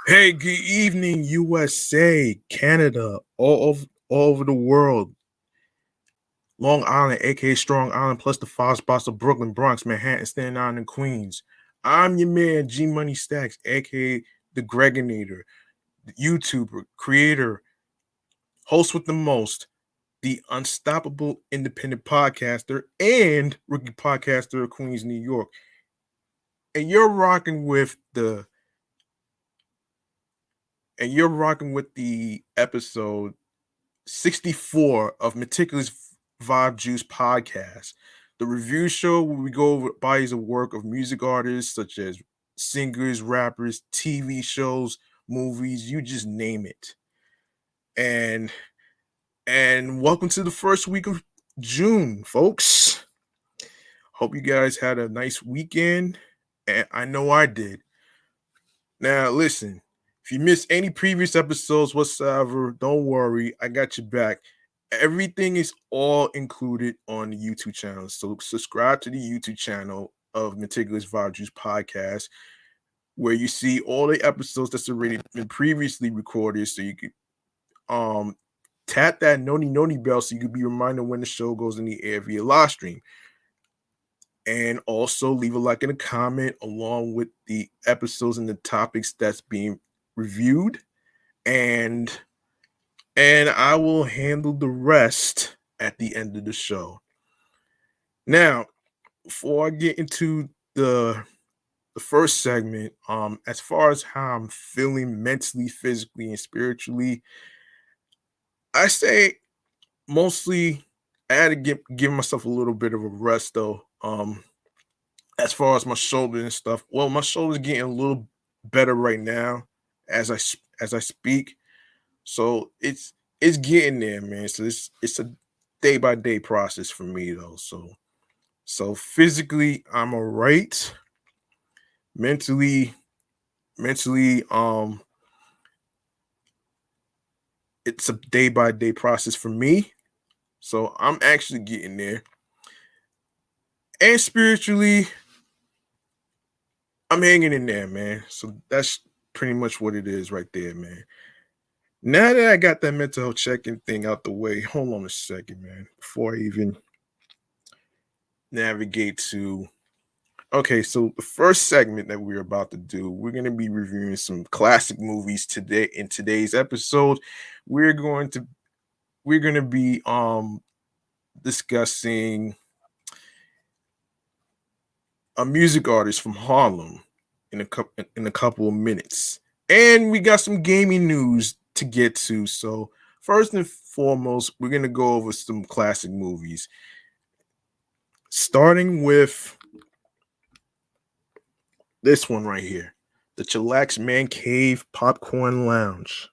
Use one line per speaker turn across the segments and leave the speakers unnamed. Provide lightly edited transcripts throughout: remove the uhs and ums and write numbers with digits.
Hey, good evening, USA, Canada, all over the world. Long Island, aka Strong Island, plus the five spots of Brooklyn, Bronx, Manhattan, Staten Island, and Queens. I'm your man, G Money Stacks, aka the Gregonator, the YouTuber, creator, host with the most, the unstoppable independent podcaster, and rookie podcaster of Queens, New York. And you're rocking with the episode 64 of Meticulous Vibe Juice podcast, the review show where we go over bodies of work of music artists such as singers, rappers, TV shows, movies, you just name it. And welcome to the first week of June, folks. Hope you guys had a nice weekend, and I know I did. Now, listen, if you missed any previous episodes whatsoever, don't worry, I got you back. Everything is all included on the YouTube channel. So subscribe to the YouTube channel of Meticulous Vibe Juice Podcast, where you see all the episodes that's already been previously recorded. So you could um tap that noni bell so you could be reminded when the show goes in the air via live stream. And also leave a like and a comment along with the episodes and the topics that's being reviewed. And I will handle the rest at the end of the show. Now, before I get into the first segment, as far as how I'm feeling mentally, physically, and spiritually, I say mostly I had to give myself a little bit of a rest though. As far as my shoulder and stuff, well, my shoulder's getting a little better right now as I speak. So it's getting there, man. So it's a day by day process for me though. So physically I'm all right. Mentally, mentally, it's a day by day process for me. So I'm actually getting there. And spiritually, I'm hanging in there, man. So that's pretty much what it is right there, man. Now that I got that mental health check-in thing out the way, hold on a second, man. Before I even navigate to okay, so the first segment that we're about to do, we're going to be reviewing some classic movies today. In today's episode, we're going to be discussing a music artist from Harlem in a couple of minutes. And we got some gaming news to get to. So, first and foremost, we're going to go over some classic movies. Starting with this one right here, the Chillax Man Cave Popcorn Lounge.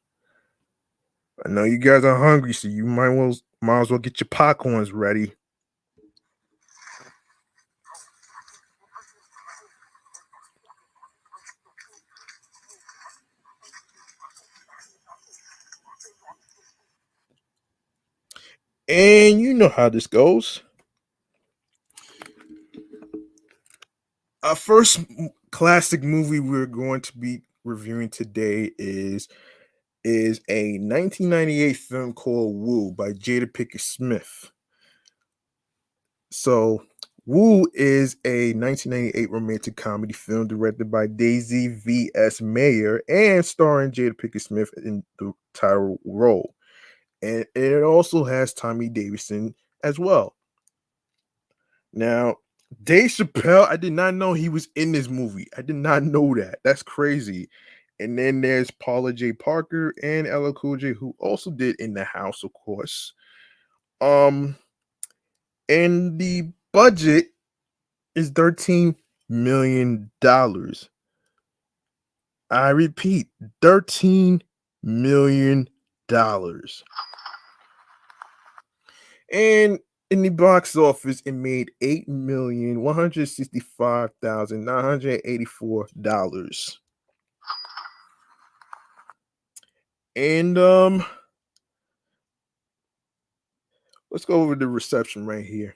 I know you guys are hungry, so you might as well get your popcorns ready. And you know how this goes. Our first classic movie we're going to be reviewing today is a 1998 film called Woo by Jada Pinkett Smith. So, Woo is a 1998 romantic comedy film directed by Daisy V.S. Mayer and starring Jada Pinkett Smith in the title role. And it also has Tommy Davidson as well. Now, Dave Chappelle, I did not know he was in this movie. I did not know that. That's crazy. And then there's Paula J. Parker and Ella Cool J, who also did In the House, of course. And the budget is $13 million. I repeat, $13 million. And in the box office, it made $8,165,984. And let's go over the reception right here.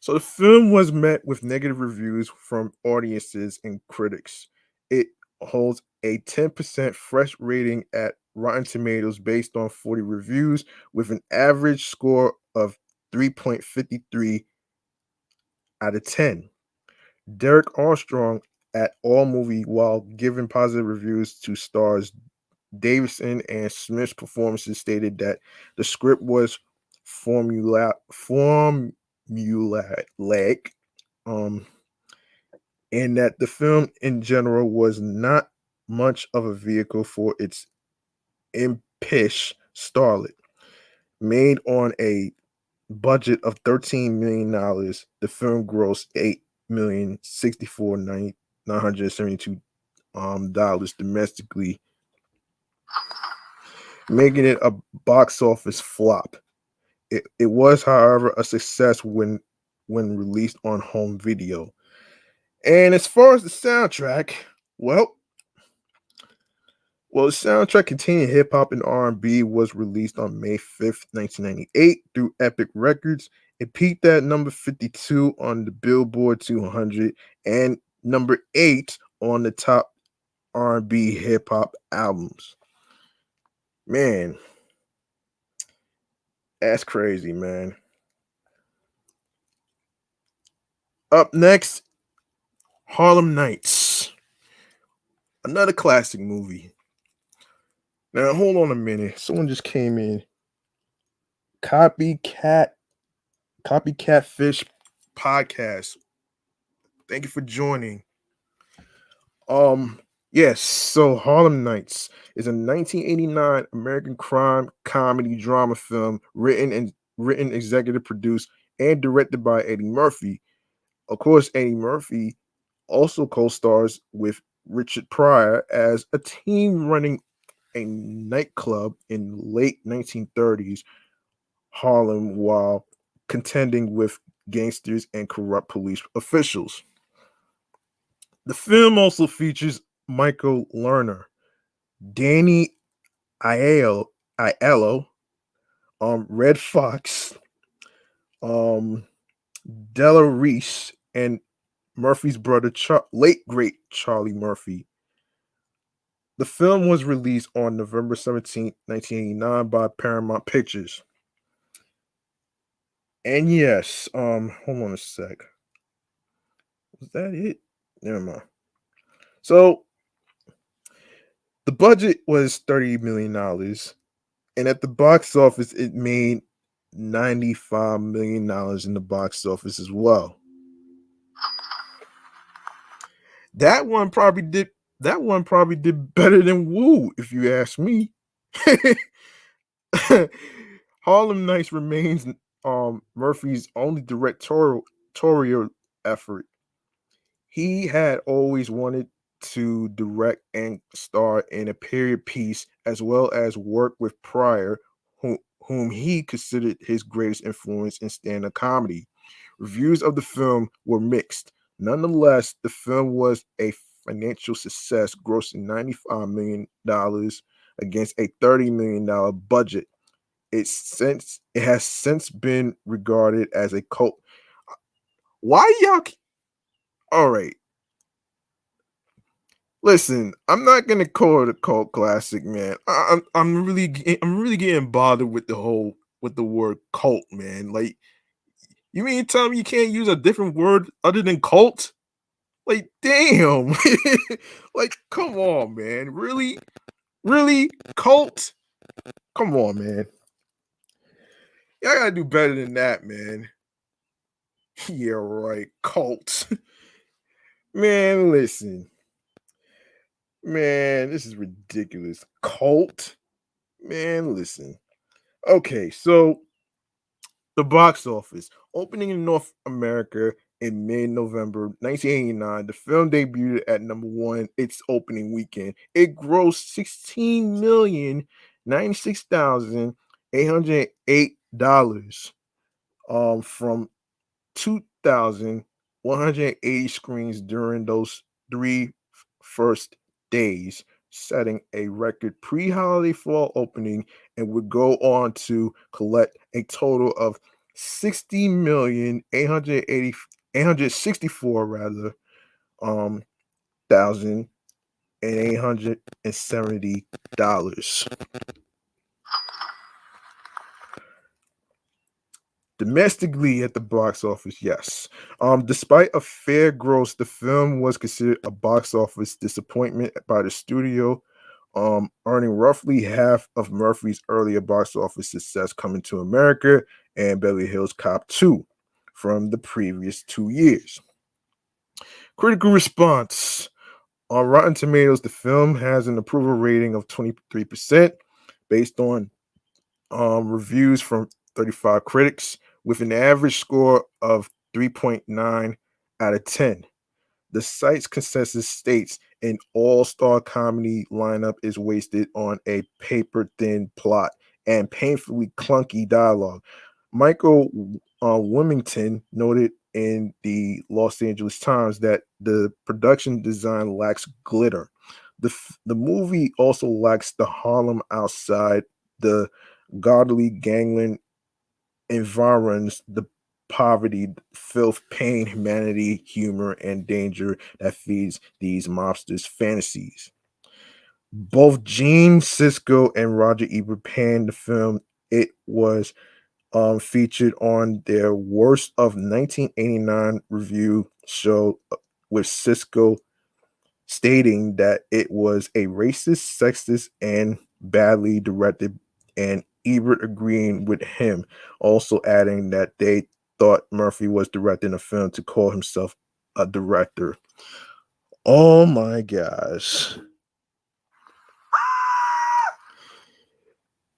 So the film was met with negative reviews from audiences and critics. It holds a 10% fresh rating at Rotten Tomatoes based on 40 reviews, with an average score of 3.53 out of 10. Derek Armstrong at AllMovie, while giving positive reviews to stars Davison and Smith's performances, stated that the script was formulaic, um, and that the film in general was not much of a vehicle for its impish starlet. Made on a budget of $13 million, the film grossed $8,064,972 dollars domestically, making it a box office flop. It was, however, a success when released on home video. And as far as the soundtrack, well, the soundtrack containing hip hop and R&B was released on May 5th, 1998 through Epic Records. It peaked at number 52 on the Billboard 200 and number 8 on the top R&B hip hop albums. Man, that's crazy, man. Up next, Harlem Nights, another classic movie. Now, hold on a minute. Someone just came in. Copycat Fish podcast. Thank you for joining. Um, yes, so Harlem Nights is a 1989 American crime comedy drama film written, executive produced, and directed by Eddie Murphy. Of course, Eddie Murphy also co-stars with Richard Pryor as a team running a nightclub in late 1930s Harlem while contending with gangsters and corrupt police officials. The film also features Michael Lerner, Danny Aiello, Red Fox, um, Della Reese, and Murphy's brother, late great Charlie Murphy. The film was released on November 17th, 1989 by Paramount Pictures. And yes, hold on a sec. Was that it? Never mind. So the budget was $30 million, and at the box office, it made $95 million in the box office as well. That one probably did. That one probably did better than Woo, if you ask me. Harlem Nights remains Murphy's only directorial effort. He had always wanted to direct and star in a period piece, as well as work with Pryor, whom he considered his greatest influence in stand-up comedy. Reviews of the film were mixed. Nonetheless, the film was a financial success, grossing $95 million against a $30 million budget. It has since been regarded as a cult. Why y'all? All right, listen. I'm not gonna call it a cult classic, man. I'm really getting bothered with the word cult, man. Like, you mean to tell me you can't use a different word other than cult? Like, damn. Like, come on, man. Really? Really? Cult? Come on, man. Y'all gotta do better than that, man. Yeah, right. Cult. Man, listen. Man, this is ridiculous. Cult? Man, listen. Okay, so the box office. Opening in North America in mid-November 1989, the film debuted at number one its opening weekend. It grossed $16,096,808 from 2,180 screens during those three first days, setting a record pre-holiday fall opening, and would go on to collect a total of 60,864 rather thousand $870. Domestically at the box office, yes. Despite a fair gross, the film was considered a box office disappointment by the studio, earning roughly half of Murphy's earlier box office success Coming to America and Beverly Hills Cop 2 from the previous 2 years. Critical response. On Rotten Tomatoes, the film has an approval rating of 23% based on reviews from 35 critics with an average score of 3.9 out of 10. The site's consensus states an all-star comedy lineup is wasted on a paper-thin plot and painfully clunky dialogue. Michael Wilmington noted in the Los Angeles Times that the production design lacks glitter. The movie also lacks the Harlem outside, the godly gangland environs, the poverty, filth, pain, humanity, humor, and danger that feeds these mobsters' fantasies. Both Gene Siskel and Roger Ebert panned the film. It was featured on their Worst of 1989 review show, with Siskel stating that it was a racist, sexist, and badly directed, and Ebert agreeing with him, also adding that they thought Murphy was directing a film to call himself a director. Oh my gosh.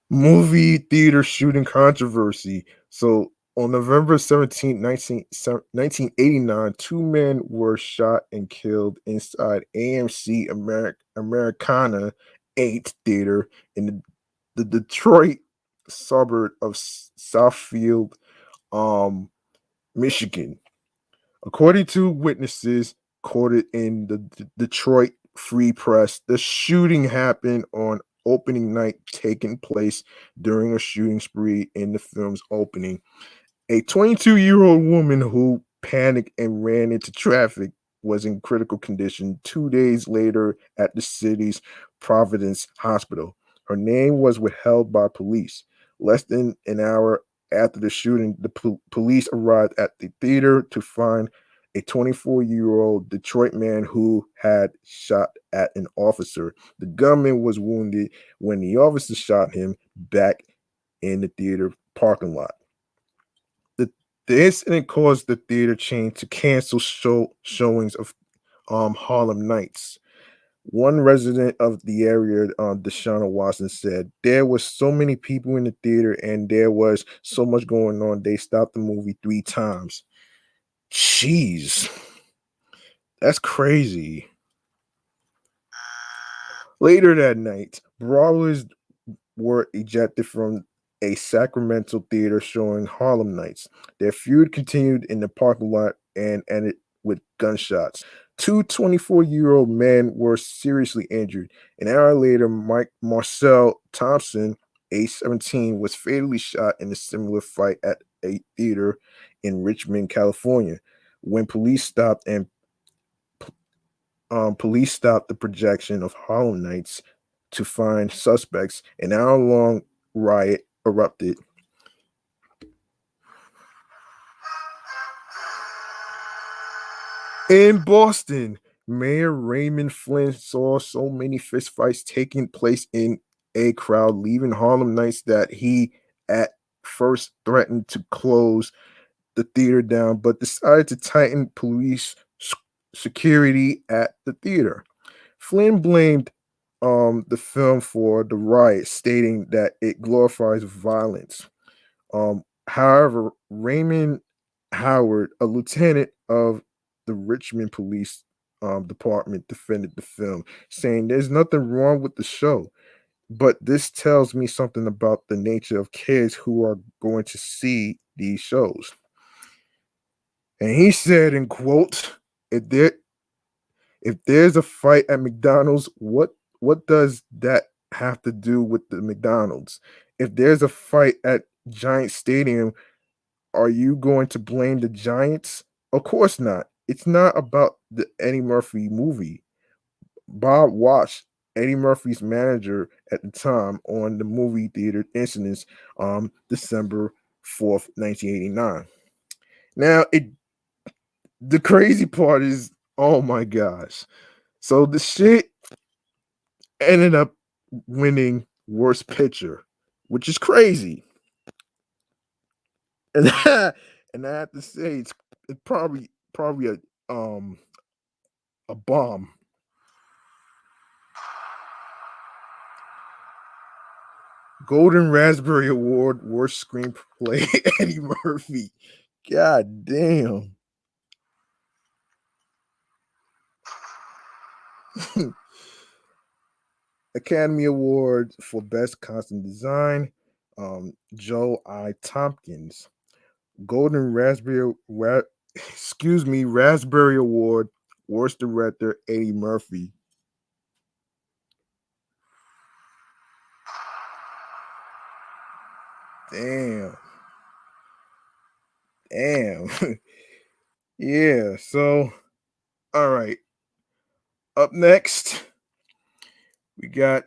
Movie theater shooting controversy. So on November 17th, 1989, two men were shot and killed inside AMC Americana 8 theater in the Detroit suburb of Southfield, um, Michigan. According to witnesses quoted in the Detroit Free Press, the shooting happened on opening night, taking place during a shooting spree in the film's opening. A 22-year-old woman who panicked and ran into traffic was in critical condition 2 days later at the city's Providence Hospital. Her name was withheld by police. Less than an hour after the shooting, the police arrived at the theater to find a 24-year-old Detroit man who had shot at an officer. The gunman was wounded when the officer shot him back in the theater parking lot. The, the incident caused the theater chain to cancel showings of Harlem Nights. One resident of the area, Deshauna Watson, said there was so many people in the theater and there was so much going on. They stopped the movie 3 times. Jeez, that's crazy. Later that night, brawlers were ejected from a Sacramento theater showing Harlem Nights. Their feud continued in the parking lot and ended with gunshots. Two 24-year-old men were seriously injured. An hour later, Mike Marcel Thompson, age 17, was fatally shot in a similar fight at a theater in Richmond, California. When police stopped the projection of Harlem Nights to find suspects. An hour-long riot erupted. In Boston, Mayor Raymond Flynn saw so many fistfights taking place in a crowd leaving Harlem Nights that he at first threatened to close the theater down, but decided to tighten police security at the theater. Flynn blamed the film for the riot, stating that it glorifies violence. However, Raymond Howard, a lieutenant of the Richmond Police Department, defended the film, saying there's nothing wrong with the show, but this tells me something about the nature of kids who are going to see these shows. And he said, in quote, if there if there's a fight at McDonald's, what does that have to do with the McDonald's? If there's a fight at Giant Stadium, are you going to blame the Giants? Of course not. It's not about the Eddie Murphy movie. Bob watched Eddie Murphy's manager at the time on the movie theater incidents December 4th, 1989. Now the crazy part is, oh my gosh. So the shit ended up winning worst picture, which is crazy. And and I have to say it's probably a bomb. Golden Raspberry Award worst screenplay Eddie Murphy. God damn. Academy Award for Best Costume Design, Joe I. Tompkins. Golden Raspberry Award, Worst Director, Eddie Murphy. Damn. Damn. Yeah, so, all right. Up next, we got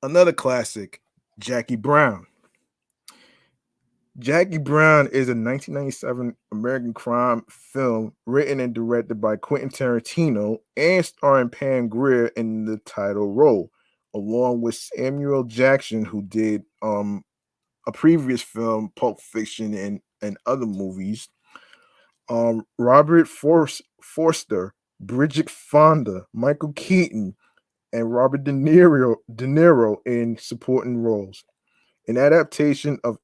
another classic, Jackie Brown. Jackie Brown is a 1997 American crime film written and directed by Quentin Tarantino and starring Pam Grier in the title role, along with Samuel Jackson, who did a previous film, Pulp Fiction, and other movies. Robert Forster, Bridget Fonda, Michael Keaton, and Robert De Niro in supporting roles. An adaptation of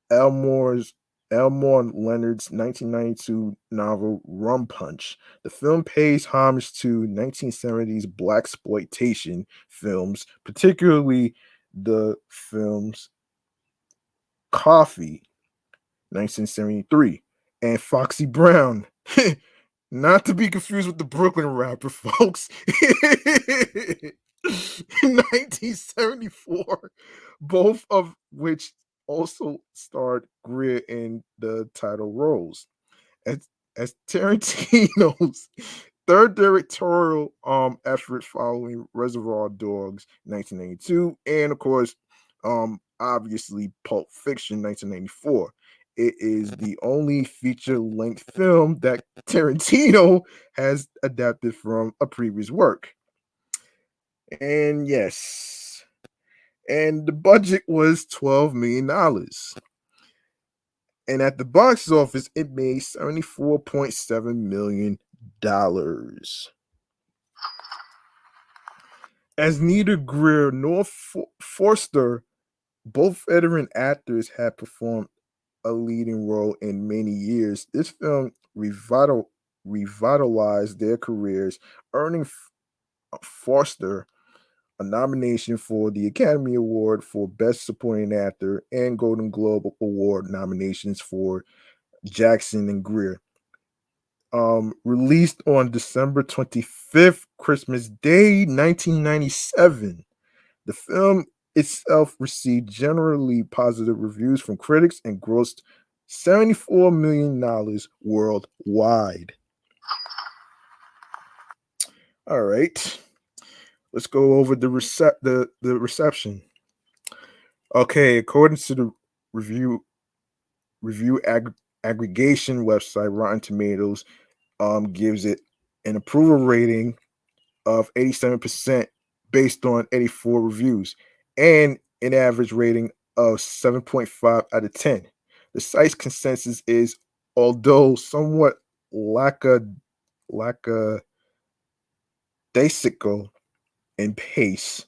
Elmore's Elmore Leonard's 1992 novel Rum Punch. The film pays homage to 1970s black exploitation films, particularly the films Coffee, 1973, and Foxy Brown. Not to be confused with the Brooklyn rapper, folks. 1974, both of which also starred Greer in the title roles. As, as Tarantino's third directorial effort following Reservoir Dogs 1992, and of course, obviously Pulp Fiction 1994. It is the only feature length film that Tarantino has adapted from a previous work. And yes, and the budget was $12 million. And at the box office, it made $74.7 million. As neither Greer nor Forster, both veteran actors, had performed a leading role in many years, this film revitalized their careers, earning Forster a nomination for the Academy Award for Best Supporting Actor and Golden Globe Award nominations for Jackson and Greer. Released on December 25th, Christmas Day, 1997. The film itself received generally positive reviews from critics and grossed $74 million worldwide. All right, let's go over the reception. Okay, according to the review review aggregation website, Rotten Tomatoes gives it an approval rating of 87% based on 84 reviews and an average rating of 7.5 out of 10. The site's consensus is, although somewhat lackadaisical in pace,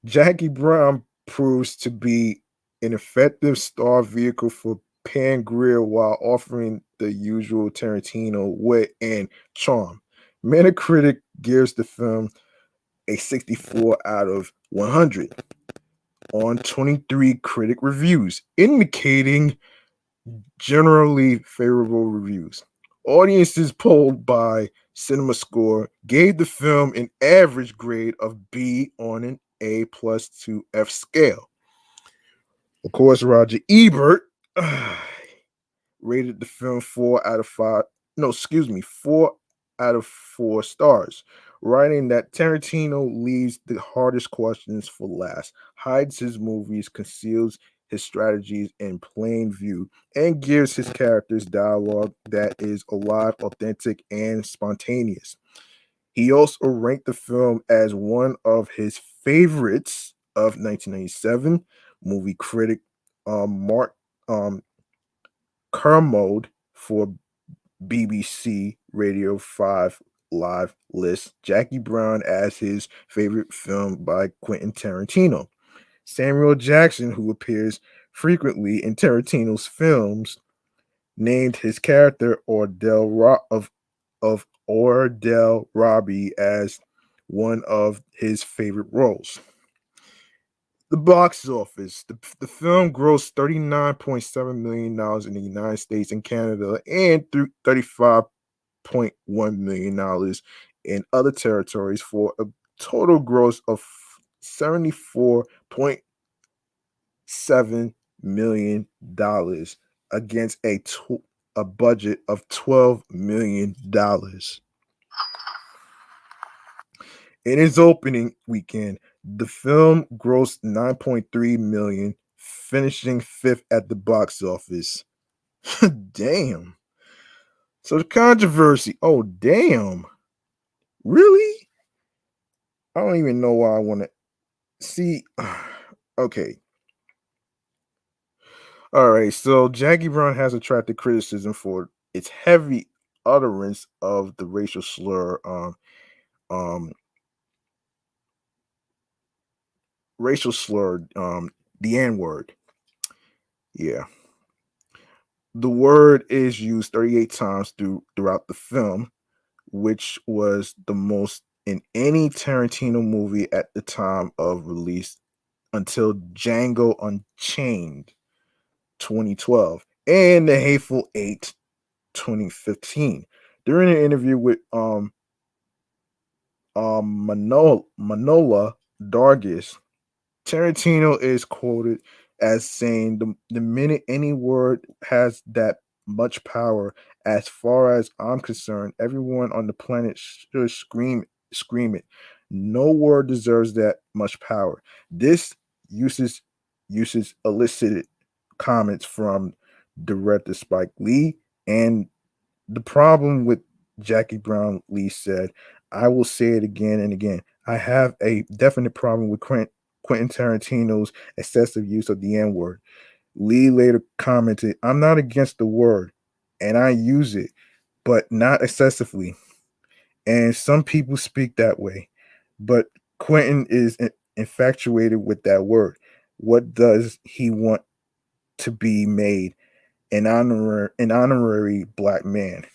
Jackie Brown proves to be an effective star vehicle for Pan Grier while offering the usual Tarantino wit and charm. Metacritic gives the film a 64 out of 100 on 23 critic reviews, indicating generally favorable reviews. Audiences polled by CinemaScore gave the film an average grade of B on an A plus to F scale. Of course, Roger Ebert rated the film 4 out of 5. No, excuse me, 4 out of 4 stars. writing that Tarantino leaves the hardest questions for last, hides his movies, conceals his strategies in plain view, and gives his characters dialogue that is alive, authentic, and spontaneous. He also ranked the film as one of his favorites of 1997. Movie critic Mark um, Kermode for BBC Radio 5 Live lists Jackie Brown as his favorite film by Quentin Tarantino. Samuel Jackson, who appears frequently in Tarantino's films, named his character of Ordell Robbie as one of his favorite roles. The box office. The film grossed $39.7 million in the United States and Canada and $35.1 million in other territories for a total gross of $74.7 million against a budget of $12 million. In its opening weekend, the film grossed 9.3 million, finishing fifth at the box office. Damn. So the controversy. Oh, damn. Really? I don't even know why I want to see. Okay. All right. So Jackie Brown has attracted criticism for its heavy utterance of the racial slur, um, the N word. Yeah. The word is used 38 times throughout the film, which was the most in any Tarantino movie at the time of release until Django Unchained 2012 and The Hateful Eight 2015. During an interview with Manola Dargis, Tarantino is quoted as saying the minute any word has that much power, as far as I'm concerned, everyone on the planet should scream it. No word deserves that much power. This uses uses elicited comments from director Spike Lee, and the problem with Jackie Brown, Lee said, I will say it again and again. I have a definite problem with Quentin Tarantino's excessive use of the N word. Lee later commented, I'm not against the word and I use it, but not excessively. And some people speak that way. But Quentin is infatuated with that word. What does he want to be made? An honorary black man.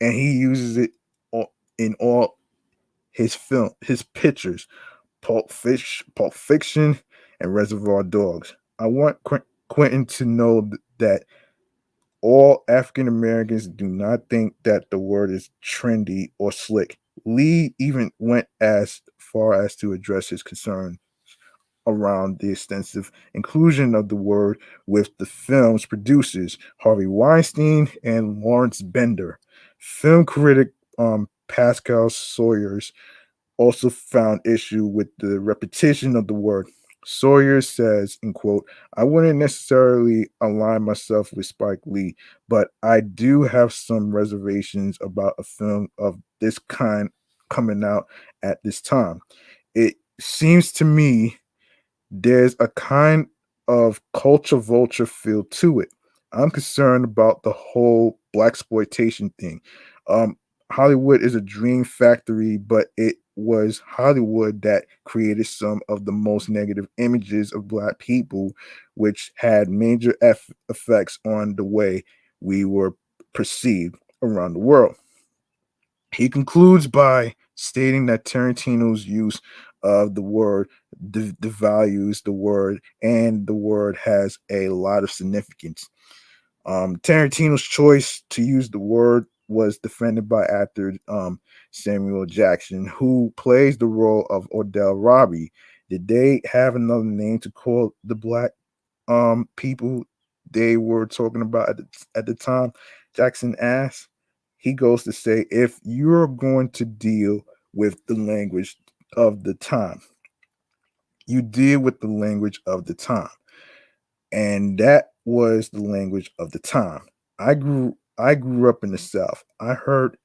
And he uses it in all his pictures, Pulp Fiction, and Reservoir Dogs. I want Quentin to know that all African Americans do not think that the word is trendy or slick. Lee even went as far as to address his concern around the extensive inclusion of the word with the film's producers, Harvey Weinstein and Lawrence Bender. Film critic Pascal Sawyers also found issue with the repetition of the word. Sawyer says, in quote, I wouldn't necessarily align myself with Spike Lee, but I do have some reservations about a film of this kind coming out at this time. It seems to me there's a kind of culture vulture feel to it. I'm concerned about the whole black exploitation thing. Um, Hollywood is a dream factory, but it was Hollywood that created some of the most negative images of black people, which had major effects on the way we were perceived around the world. He concludes by stating that Tarantino's use of the word devalues the word, and the word has a lot of significance. Tarantino's choice to use the word was defended by actor Samuel Jackson, who plays the role of Ordell Robbie. Did they have another name to call the black people they were talking about at the time? Jackson asked. He goes to say, if you're going to deal with the language of the time. You deal with the language of the time. And that was the language of the time. I grew up in the South. I heard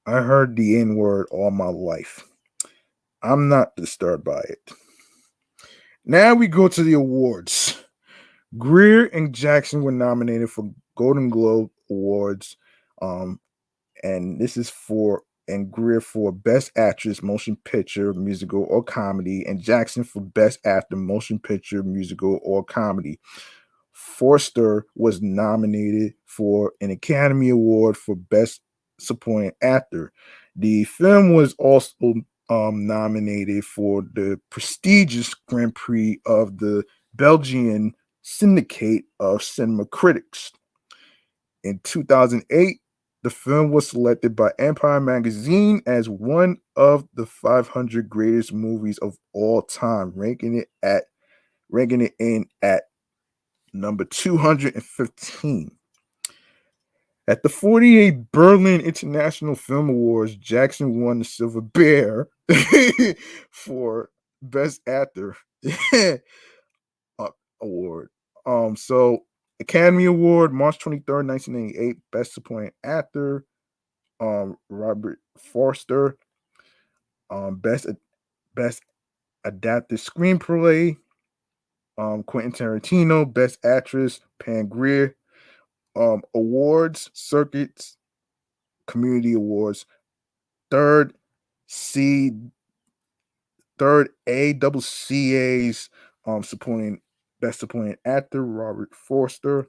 the N word all my life. I'm not disturbed by it. Now we go to the awards. Greer and Jackson were nominated for Golden Globe Awards, um, and this is for and Greer for Best Actress, Motion Picture, Musical, or Comedy, and Jackson for Best Actor, Motion Picture, Musical, or Comedy. Forster was nominated for an Academy Award for Best Supporting Actor. The film was also nominated for the prestigious Grand Prix of the Belgian Syndicate of Cinema Critics. In 2008, the film was selected by Empire Magazine as one of the 500 greatest movies of all time, ranking it in at number 215. At the 48 Berlin International Film Awards, Jackson won the Silver Bear for Best Actor award. So Academy Award, March 23rd, 1998, Best Supporting Actor, Robert Forster, Best Adapted Screenplay, Quentin Tarantino, Best Actress, Pam Grier, awards, circuits, community awards, third C, third A double CA's, supporting best supporting actor Robert Forster,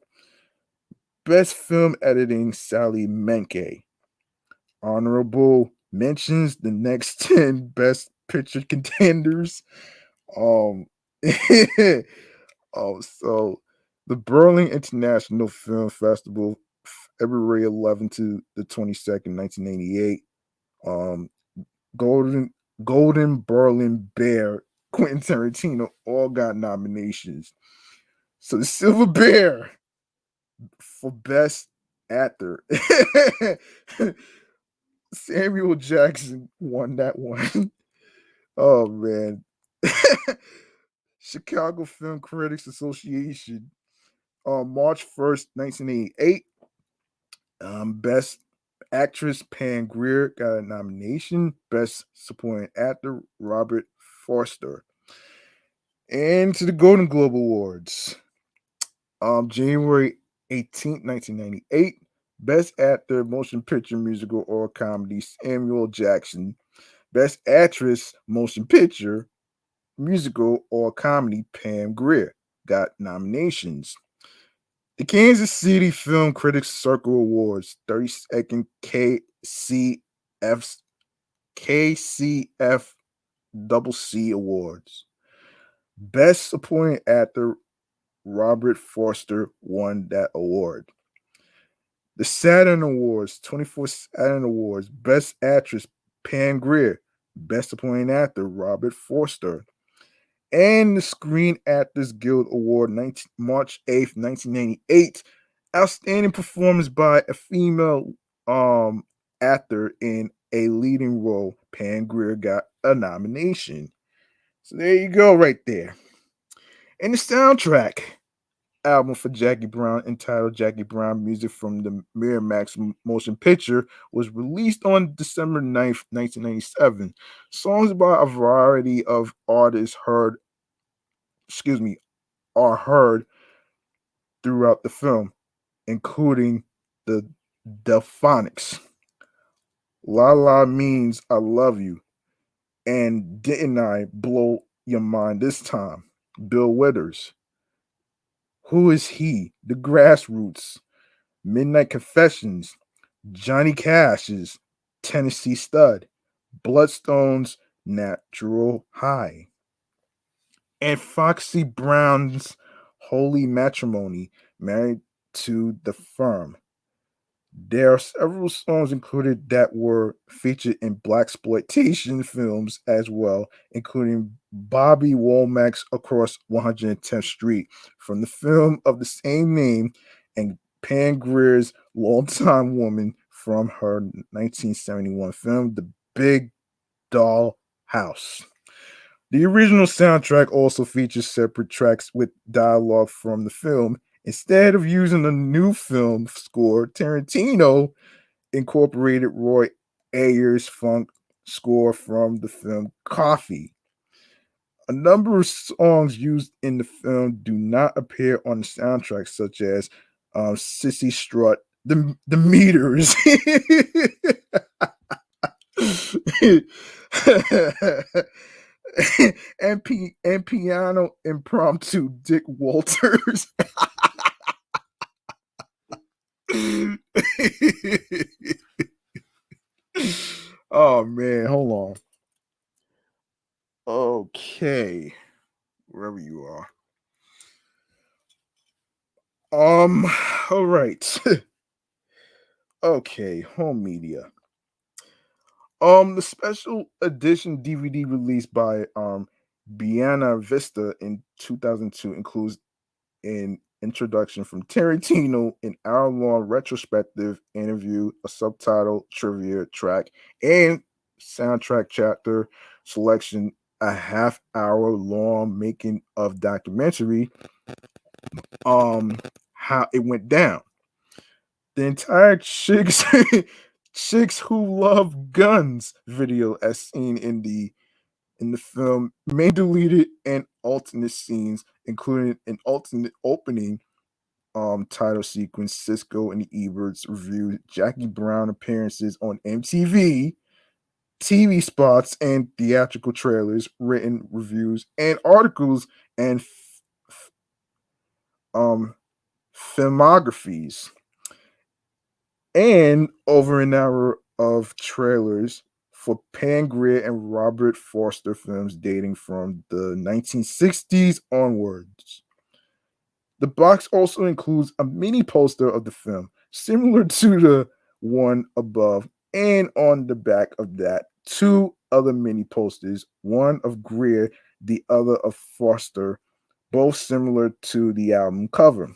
best film editing Sally Menke, honorable mentions the next 10 best picture contenders. Um, so the Berlin International Film Festival, February 11th to the 22nd, 1988. Um, Golden Golden Berlin Bear, Quentin Tarantino all got nominations. So the Silver Bear for Best Actor. Samuel Jackson won that one. Oh man. Chicago Film Critics Association on March 1st, 1988. Best Actress Pam Grier got a nomination. Best Supporting Actor Robert Forster. And to the Golden Globe Awards. January 18th, 1998. Best Actor, Motion Picture, Musical, or Comedy Samuel Jackson. Best Actress, Motion Picture, Musical, or Comedy Pam Grier got nominations. The Kansas City Film Critics Circle Awards, 32nd KCF Double C Awards. Best Supporting Actor Robert Forster won that award. The Saturn Awards, 24 Saturn Awards, Best Actress Pam Grier, Best Supporting Actor Robert Forster, and the Screen Actors Guild Award, March 8th, 1998. Outstanding performance by a female actor in a leading role. Pam Grier got a nomination. So there you go, right there. And the soundtrack album for Jackie Brown, entitled Jackie Brown Music from the Miramax Motion Picture, was released on December 9th, 1997. Songs by a variety of artists are heard throughout the film, including the Delphonics. La La means I love you. And didn't I blow your mind this time? Bill Withers. Who is he? The Grassroots. Midnight Confessions. Johnny Cash's Tennessee Stud. Bloodstone's Natural High. And Foxy Brown's Holy Matrimony, Married to the Firm. There are several songs included that were featured in blaxploitation films as well, including Bobby Womack's Across 110th Street from the film of the same name, and Pam Grier's Longtime Woman from her 1971 film The Big Doll House. The original soundtrack also features separate tracks with dialogue from the film. Instead of using a new film score, Tarantino incorporated Roy Ayers' funk score from the film Coffee. A number of songs used in the film do not appear on the soundtrack, such as Sissy Strut, the Meters, and Piano Impromptu Dick Walters. Oh man, hold on. Okay, wherever you are. All right. Okay, home media. The special edition DVD released by Biana Vista in 2002 includes an introduction from Tarantino, an hour-long retrospective interview, a subtitle trivia track, and soundtrack chapter selection, a half-hour long making of documentary, how it went down. The entire chicks who love guns video as seen in the film may deleted and alternate scenes, including an alternate opening title sequence, Cisco and the Eberts review Jackie Brown appearances on MTV, TV spots and theatrical trailers, written reviews and articles, and um filmographies, and over an hour of trailers for Pangria and Robert Forster films dating from the 1960s onwards. The box also includes a mini poster of the film, similar to the one above, and on the back of that, two other mini posters, one of Greer, the other of Foster, both similar to the album cover.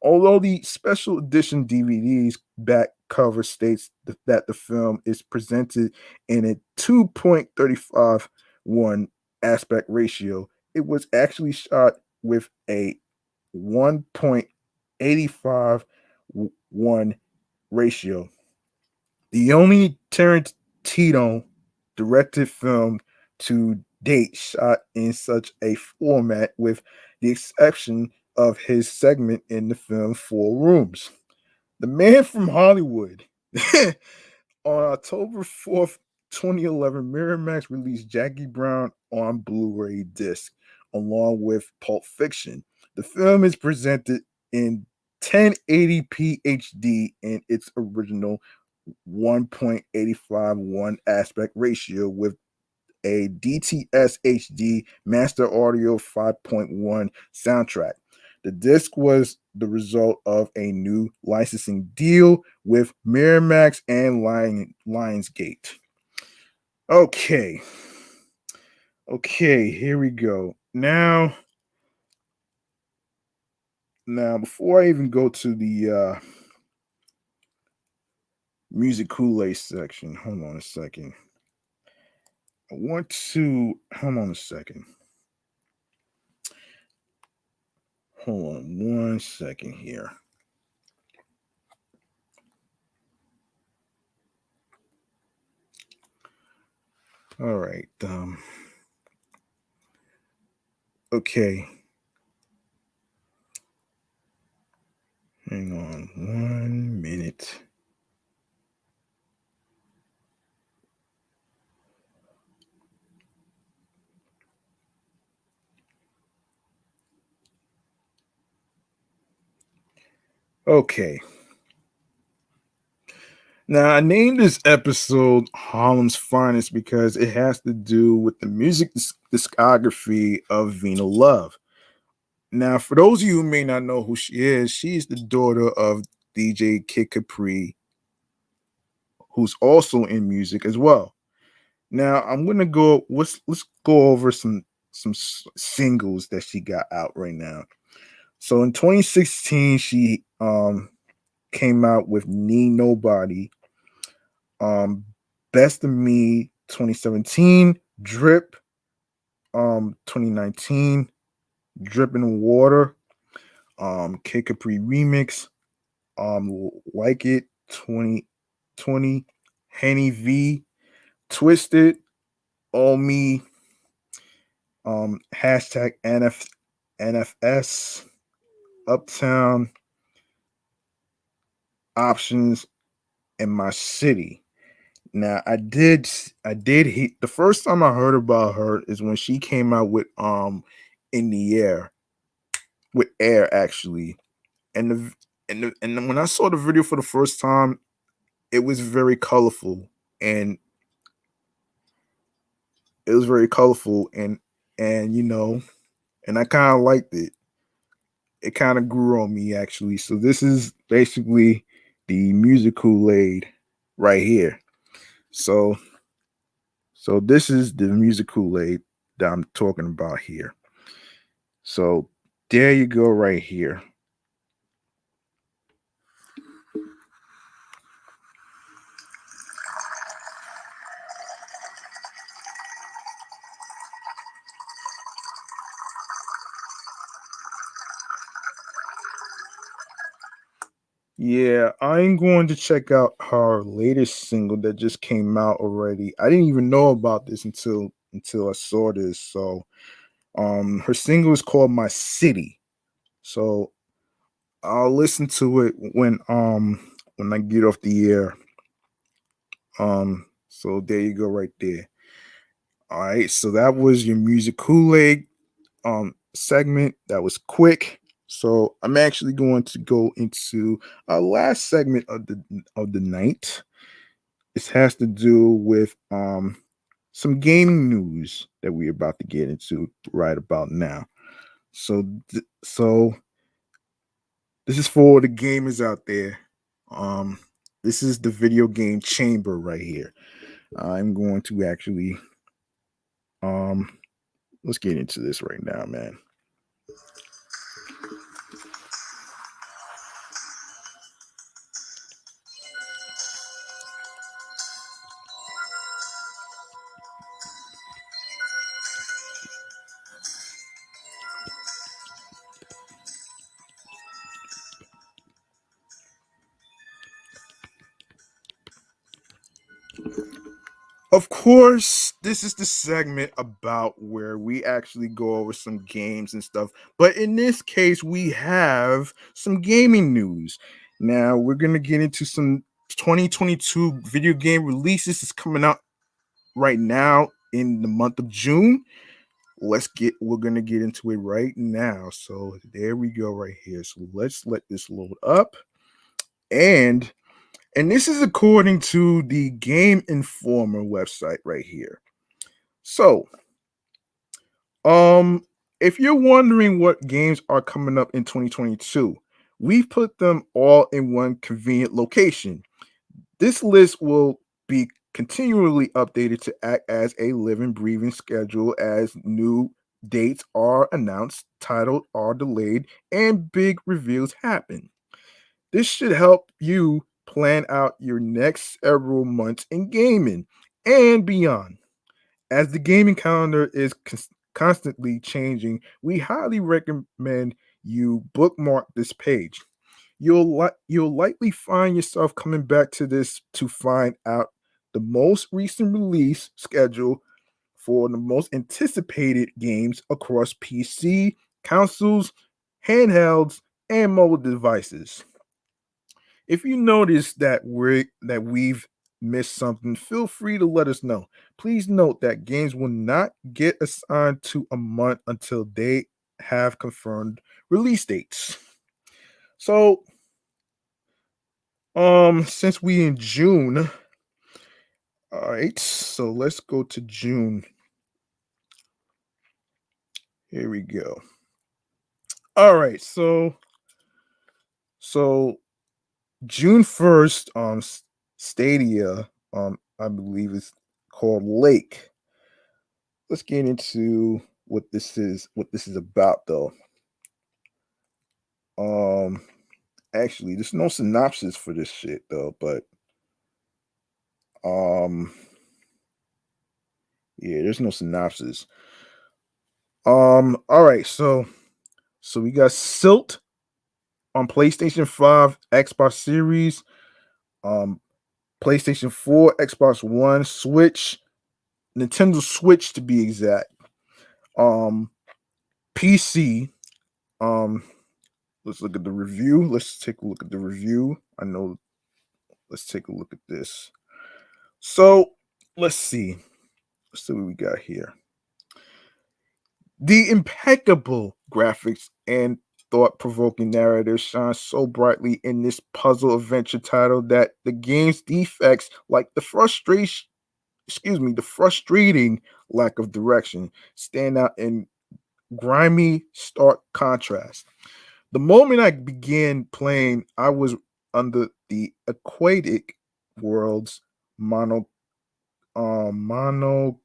Although the special edition DVD's back cover states that the film is presented in a 2.35:1 aspect ratio, it was actually shot with a 1.85:1 ratio. The only Tarantino directed film to date shot in such a format, with the exception of his segment in the film Four Rooms. The Man from Hollywood. On October 4th, 2011, Miramax released Jackie Brown on Blu-ray disc along with Pulp Fiction. The film is presented in 1080p HD in its original 1.85:1 aspect ratio with a DTS HD Master Audio 5.1 soundtrack. The disc was the result of a new licensing deal with Miramax and Lionsgate. Okay. Okay, here we go. Now before I even go to the music Kool-Aid section, hold on a second. Hold on a second. Hold on one second here. All right. Okay. Hang on 1 minute. Okay. Now, I named this episode Harlem's Finest because it has to do with the music discography of Vina Love. Now, for those of you who may not know who she is, she's the daughter of DJ Kid Capri, who's also in music as well. Now, I'm gonna go. Let's go over some singles that she got out right now. So in 2016, she came out with Need Nobody, Best of Me 2017, Drip. 2019, Dripping Water. Kid Capri remix. Like It 2020, Henny V, Twisted, All Me, hashtag NFS, Uptown, Options, in My City. Now I did hit the first time I heard about her is when she came out with In the Air, with Air actually. And then when I saw the video for the first time, it was very colorful, and it was very colorful and and I kind of liked it. It kind of grew on me actually. So this is basically the music Kool-Aid right here. So this is the music Kool-Aid that I'm talking about here. So there you go right here. Yeah, I'm going to check out her latest single that just came out already. I didn't even know about this until I saw this. So her single is called My City. So I'll listen to it when I get off the air. So there you go right there. All right, so that was your music Kool-Aid segment. That was quick. So I'm actually going to go into our last segment of the night. This has to do with some gaming news that we're about to get into right about now. So this is for the gamers out there. Um, this is the video game chamber right here. I'm going to actually um let's get into this right now, man. Of course, this is the segment about where we actually go over some games and stuff. But in this case, we have some gaming news. Now, we're going to get into some 2022 video game releases. It's coming out right now in the month of June. We're going to get into it right now. So, there we go right here. So, let's let this load up. And this is according to the Game Informer website right here. So, um, if you're wondering what games are coming up in 2022, we've put them all in one convenient location. This list will be continually updated to act as a living, breathing schedule as new dates are announced, titles are delayed, and big reveals happen. This should help you plan out your next several months in gaming and beyond. As the gaming calendar is constantly changing, we highly recommend you bookmark this page. You'll likely find yourself coming back to this to find out the most recent release schedule for the most anticipated games across PC, consoles, handhelds, and mobile devices. If you notice that we've missed something, feel free to let us know. Please note that games will not get assigned to a month until they have confirmed release dates. So, since we in June, all right, so let's go to June. Here we go. All right, so June 1st, Stadia, I believe it's called Lake. Let's get into what this is about though. Um Actually, there's no synopsis for this shit though, but um Yeah, there's no synopsis. All right, so we got Silt on PlayStation 5, Xbox Series, um, PlayStation 4, Xbox One, Switch, Nintendo Switch to be exact. Um, PC. Um, let's look at the review. Let's take a look at the review. I know. Let's take a look at this. So let's see. Let's see what we got here. The impeccable graphics and thought-provoking narrative shine so brightly in this puzzle adventure title that the game's defects, like the frustrating lack of direction, stand out in grimy, stark contrast. The moment I began playing, I was under the aquatic world's mono, mono,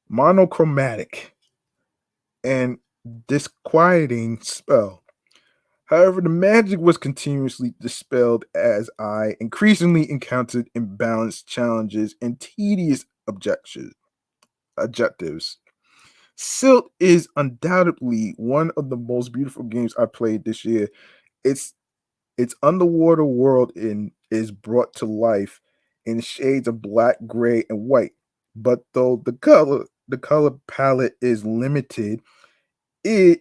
monochromatic and disquieting spell. However, the magic was continuously dispelled as I increasingly encountered imbalanced challenges and tedious objectives. Silt is undoubtedly one of the most beautiful games I played this year. Its its underwater world in is brought to life in shades of black, gray, and white. But though the color palette is limited, it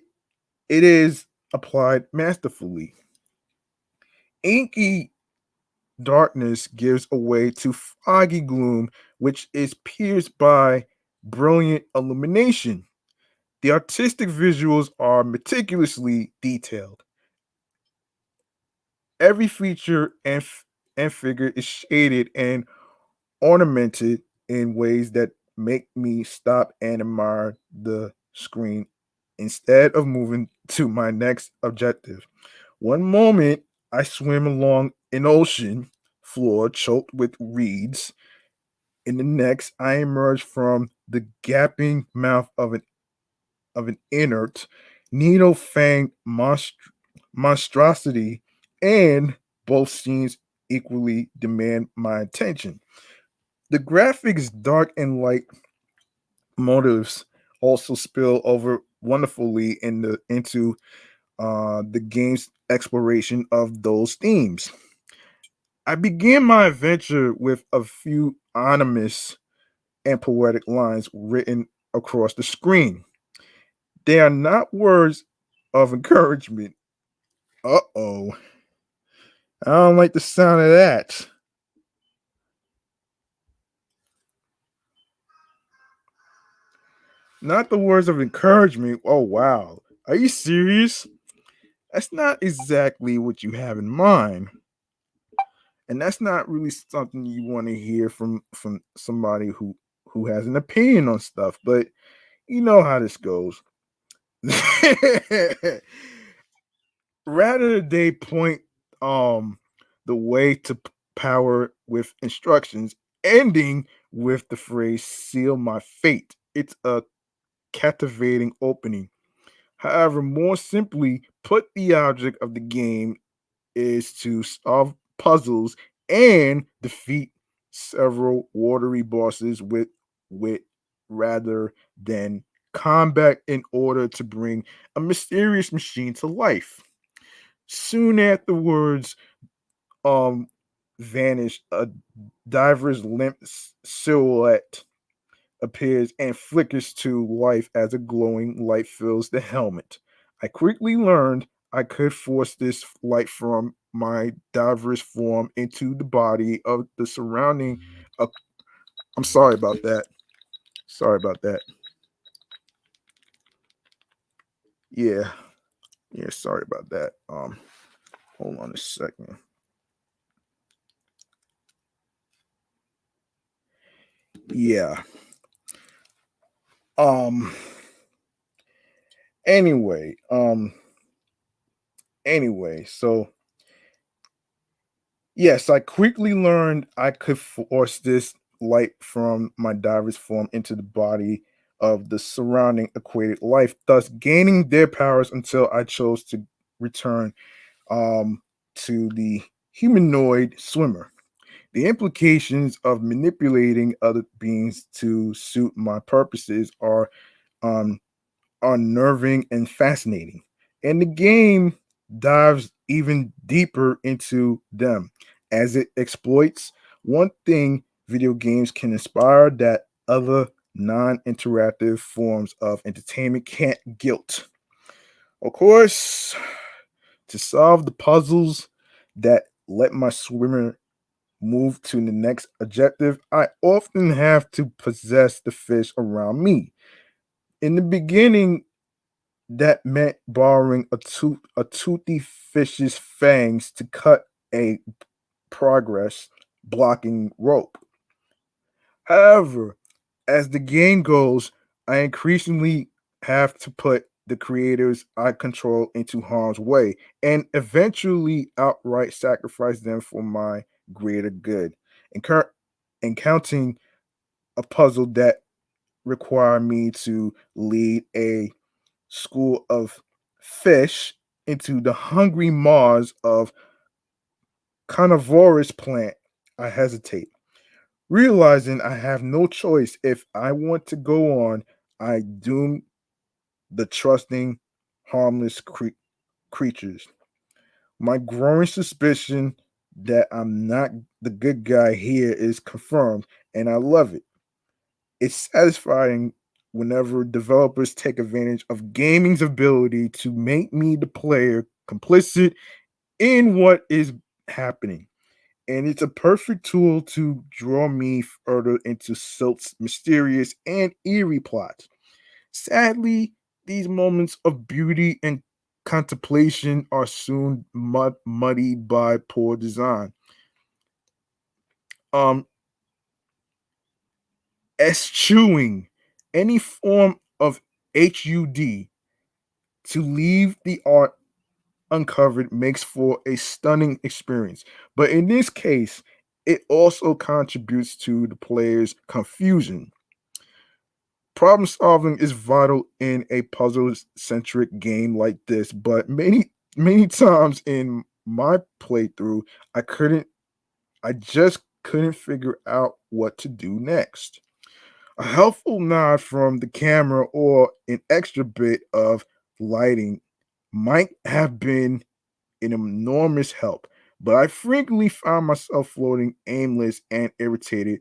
it is applied masterfully. Inky darkness gives way to foggy gloom, which is pierced by brilliant illumination. The artistic visuals are meticulously detailed. Every feature and figure is shaded and ornamented in ways that make me stop and admire the screen instead of moving to my next objective. One moment I swim along an ocean floor choked with reeds. In the next, I emerge from the gaping mouth of an inert, needle-fanged monstrosity, and both scenes equally demand my attention. The graphics, dark and light motives also spill over wonderfully into the game's exploration of those themes. I began my adventure with a few ominous and poetic lines written across the screen. They are not words of encouragement. Uh oh. I don't like the sound of that. Not the words of encouragement. Oh, wow. Are you serious? That's not exactly what you have in mind. And that's not really something you want to hear from somebody who has an opinion on stuff, but you know how this goes. Rather they point the way to power with instructions, ending with the phrase seal my fate. It's a captivating opening. However, more simply put, the object of the game is to solve puzzles and defeat several watery bosses with rather than combat in order to bring a mysterious machine to life. Soon afterwards, um, vanished. A diver's limp silhouette appears and flickers to life as a glowing light fills the helmet. I quickly learned I could force this light from my diverse form into the body of the surrounding. Uh, I'm sorry about that. Sorry about that. Yeah, yeah. Sorry about that. Hold on a second. Yeah. Um. Anyway. Anyway. So yes, I quickly learned I could force this light from my diver's form into the body of the surrounding aquatic life, thus gaining their powers until I chose to return um, to the humanoid swimmer. The implications of manipulating other beings to suit my purposes um, are unnerving and fascinating. And the game dives even deeper into them as it exploits one thing video games can inspire that other non interactive forms of entertainment can't guilt. Of course, to solve the puzzles that let my swimmer move to the next objective, I often have to possess the fish around me. In the beginning, that meant borrowing a toothy fish's fangs to cut a progress blocking rope. However, as the game goes, I increasingly have to put the creators I control into harm's way and eventually outright sacrifice them for my greater good. Encou- Encountering a puzzle that require me to lead a school of fish into the hungry maws of carnivorous plant, I hesitate. Realizing I have no choice if I want to go on, I doom the trusting, harmless creatures. My growing suspicion that I'm not the good guy here is confirmed, and I love it. It's satisfying whenever developers take advantage of gaming's ability to make me the player complicit in what is happening. And it's a perfect tool to draw me further into Silt's mysterious and eerie plot. Sadly, these moments of beauty and contemplation are soon muddied by poor design. Um, Eschewing any form of HUD to leave the art uncovered makes for a stunning experience. But in this case, it also contributes to the player's confusion. Problem solving is vital in a puzzle centric game like this, but many times in my playthrough, I just couldn't figure out what to do next. A helpful nod from the camera or an extra bit of lighting might have been an enormous help, but I frequently found myself floating aimless and irritated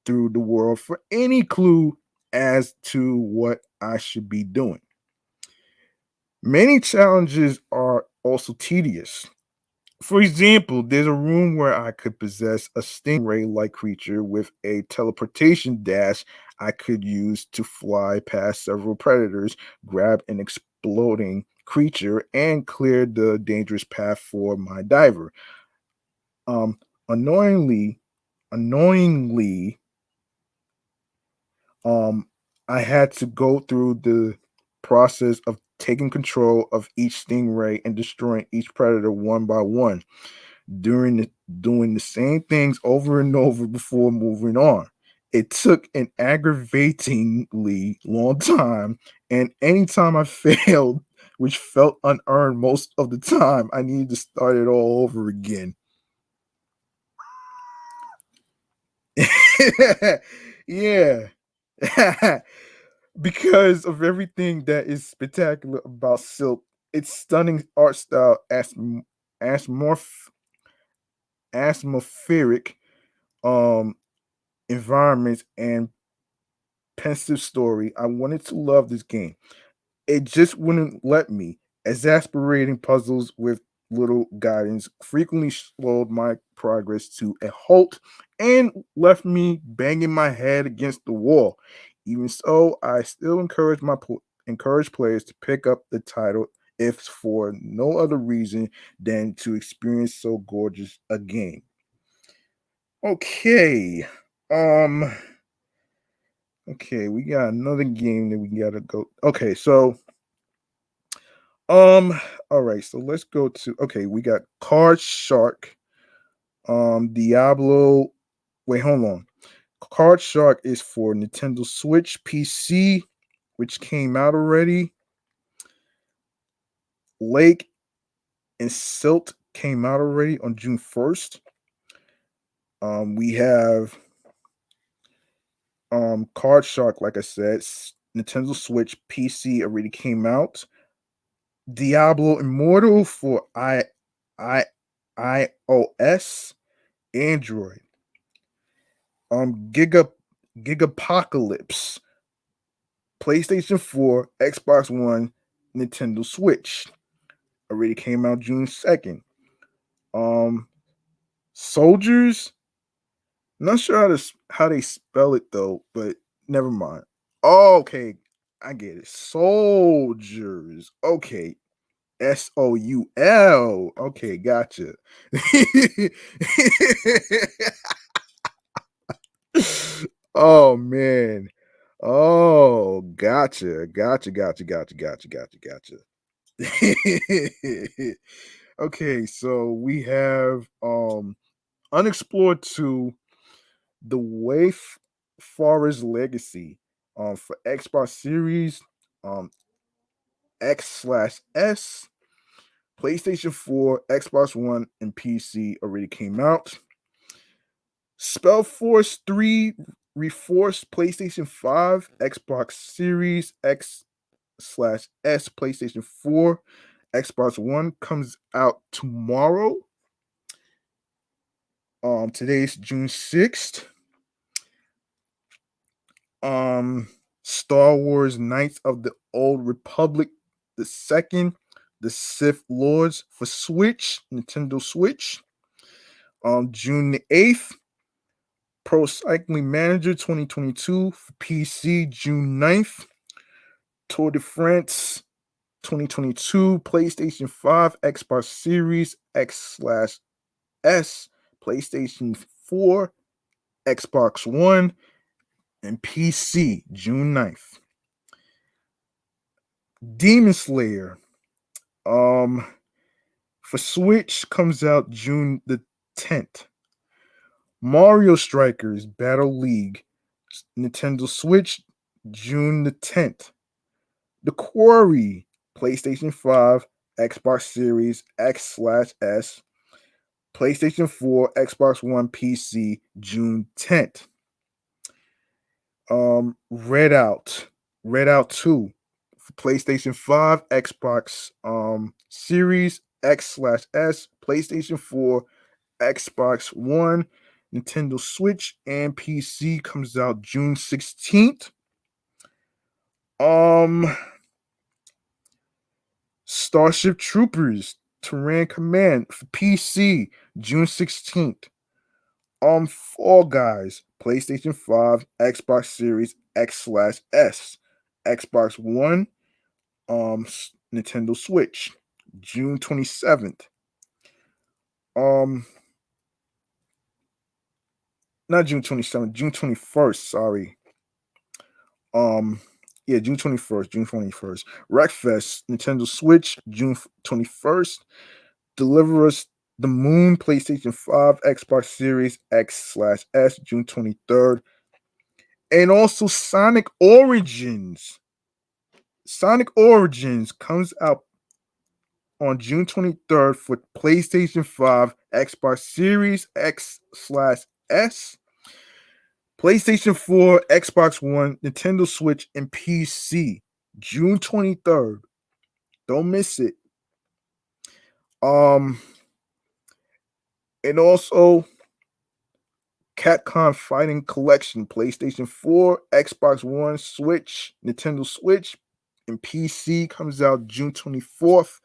through the world for any clue as to what I should be doing. Many challenges are also tedious. For example, there's a room where I could possess a stingray like creature with a teleportation dash I could use to fly past several predators, grab an exploding creature, and clear the dangerous path for my diver. Um, annoyingly, annoyingly, um, I had to go through the process of taking control of each stingray and destroying each predator one by one, doing doing the same things over and over before moving on. It took an aggravatingly long time, and anytime I failed, which felt unearned most of the time, I needed to start it all over again. Yeah. Because of everything that is spectacular about Silk, its stunning art style, atmospheric um, environments, and pensive story, I wanted to love this game. It just wouldn't let me. Exasperating puzzles with little guidance frequently slowed my progress to a halt and left me banging my head against the wall. Even so, I still encourage players to pick up the title if for no other reason than to experience so gorgeous a game. Okay. Um okay, we got another game that we got to go. Okay, so Um, all right, so let's go to okay, we got Card Shark, Diablo. Wait, hold on. Card Shark is for Nintendo Switch, PC, which came out already. Lake and Silt came out already on June 1st. We have Card Shark, like I said, Nintendo Switch, PC already came out. Diablo Immortal for I iOS, Android. Giga Gigapocalypse, PlayStation 4, Xbox One, Nintendo Switch. Already came out June 2nd. Um Soldiers, not sure how they spell it though, but never mind. Oh, okay, I get it. Soldiers. Okay. Soul. Okay, gotcha. Oh man. Oh, gotcha. Okay, so we have Unexplored 2, The Forest Legacy, for Xbox Series, um X/S, PlayStation 4, Xbox One, and PC already came out. Spellforce 3 Reforced, PlayStation 5, Xbox Series X/S, PlayStation 4, Xbox One comes out tomorrow. Today's June 6th. Um, Star Wars Knights of the Old Republic, the second, the Sith Lords for Switch, Nintendo Switch. June the 8th, Pro Cycling Manager 2022 for PC, June 9th. Tour de France 2022, PlayStation 5, Xbox Series X/S, PlayStation 4, Xbox One, and PC, June 9th. Demon Slayer, um, for Switch comes out June the 10th. Mario Strikers Battle League, Nintendo Switch, June the 10th. The Quarry, PlayStation 5, Xbox Series X/S, PlayStation 4, Xbox One, PC, June 10th. Red Out 2, PlayStation 5, Xbox Series X/S, PlayStation 4, Xbox One, Nintendo Switch, and PC comes out June 16th. Um Starship Troopers Terran Command for PC, June 16th. Fall Guys, PlayStation 5, Xbox Series X/S, Xbox One, Nintendo Switch, June 27th. Um, Not June 27th, June 21st, sorry. Um, yeah, June 21st. Wreckfest, Nintendo Switch, June 21st. Deliver Us the Moon, PlayStation 5, Xbox Series X/S, June 23rd. And also Sonic Origins. Sonic Origins comes out on June 23rd for PlayStation 5, Xbox Series X/S, PlayStation 4, Xbox One, Nintendo Switch, and PC. June 23rd. Don't miss it. Um, and also Capcom Fighting Collection, PlayStation 4, Xbox One, Switch, Nintendo Switch, and PC comes out June 24th.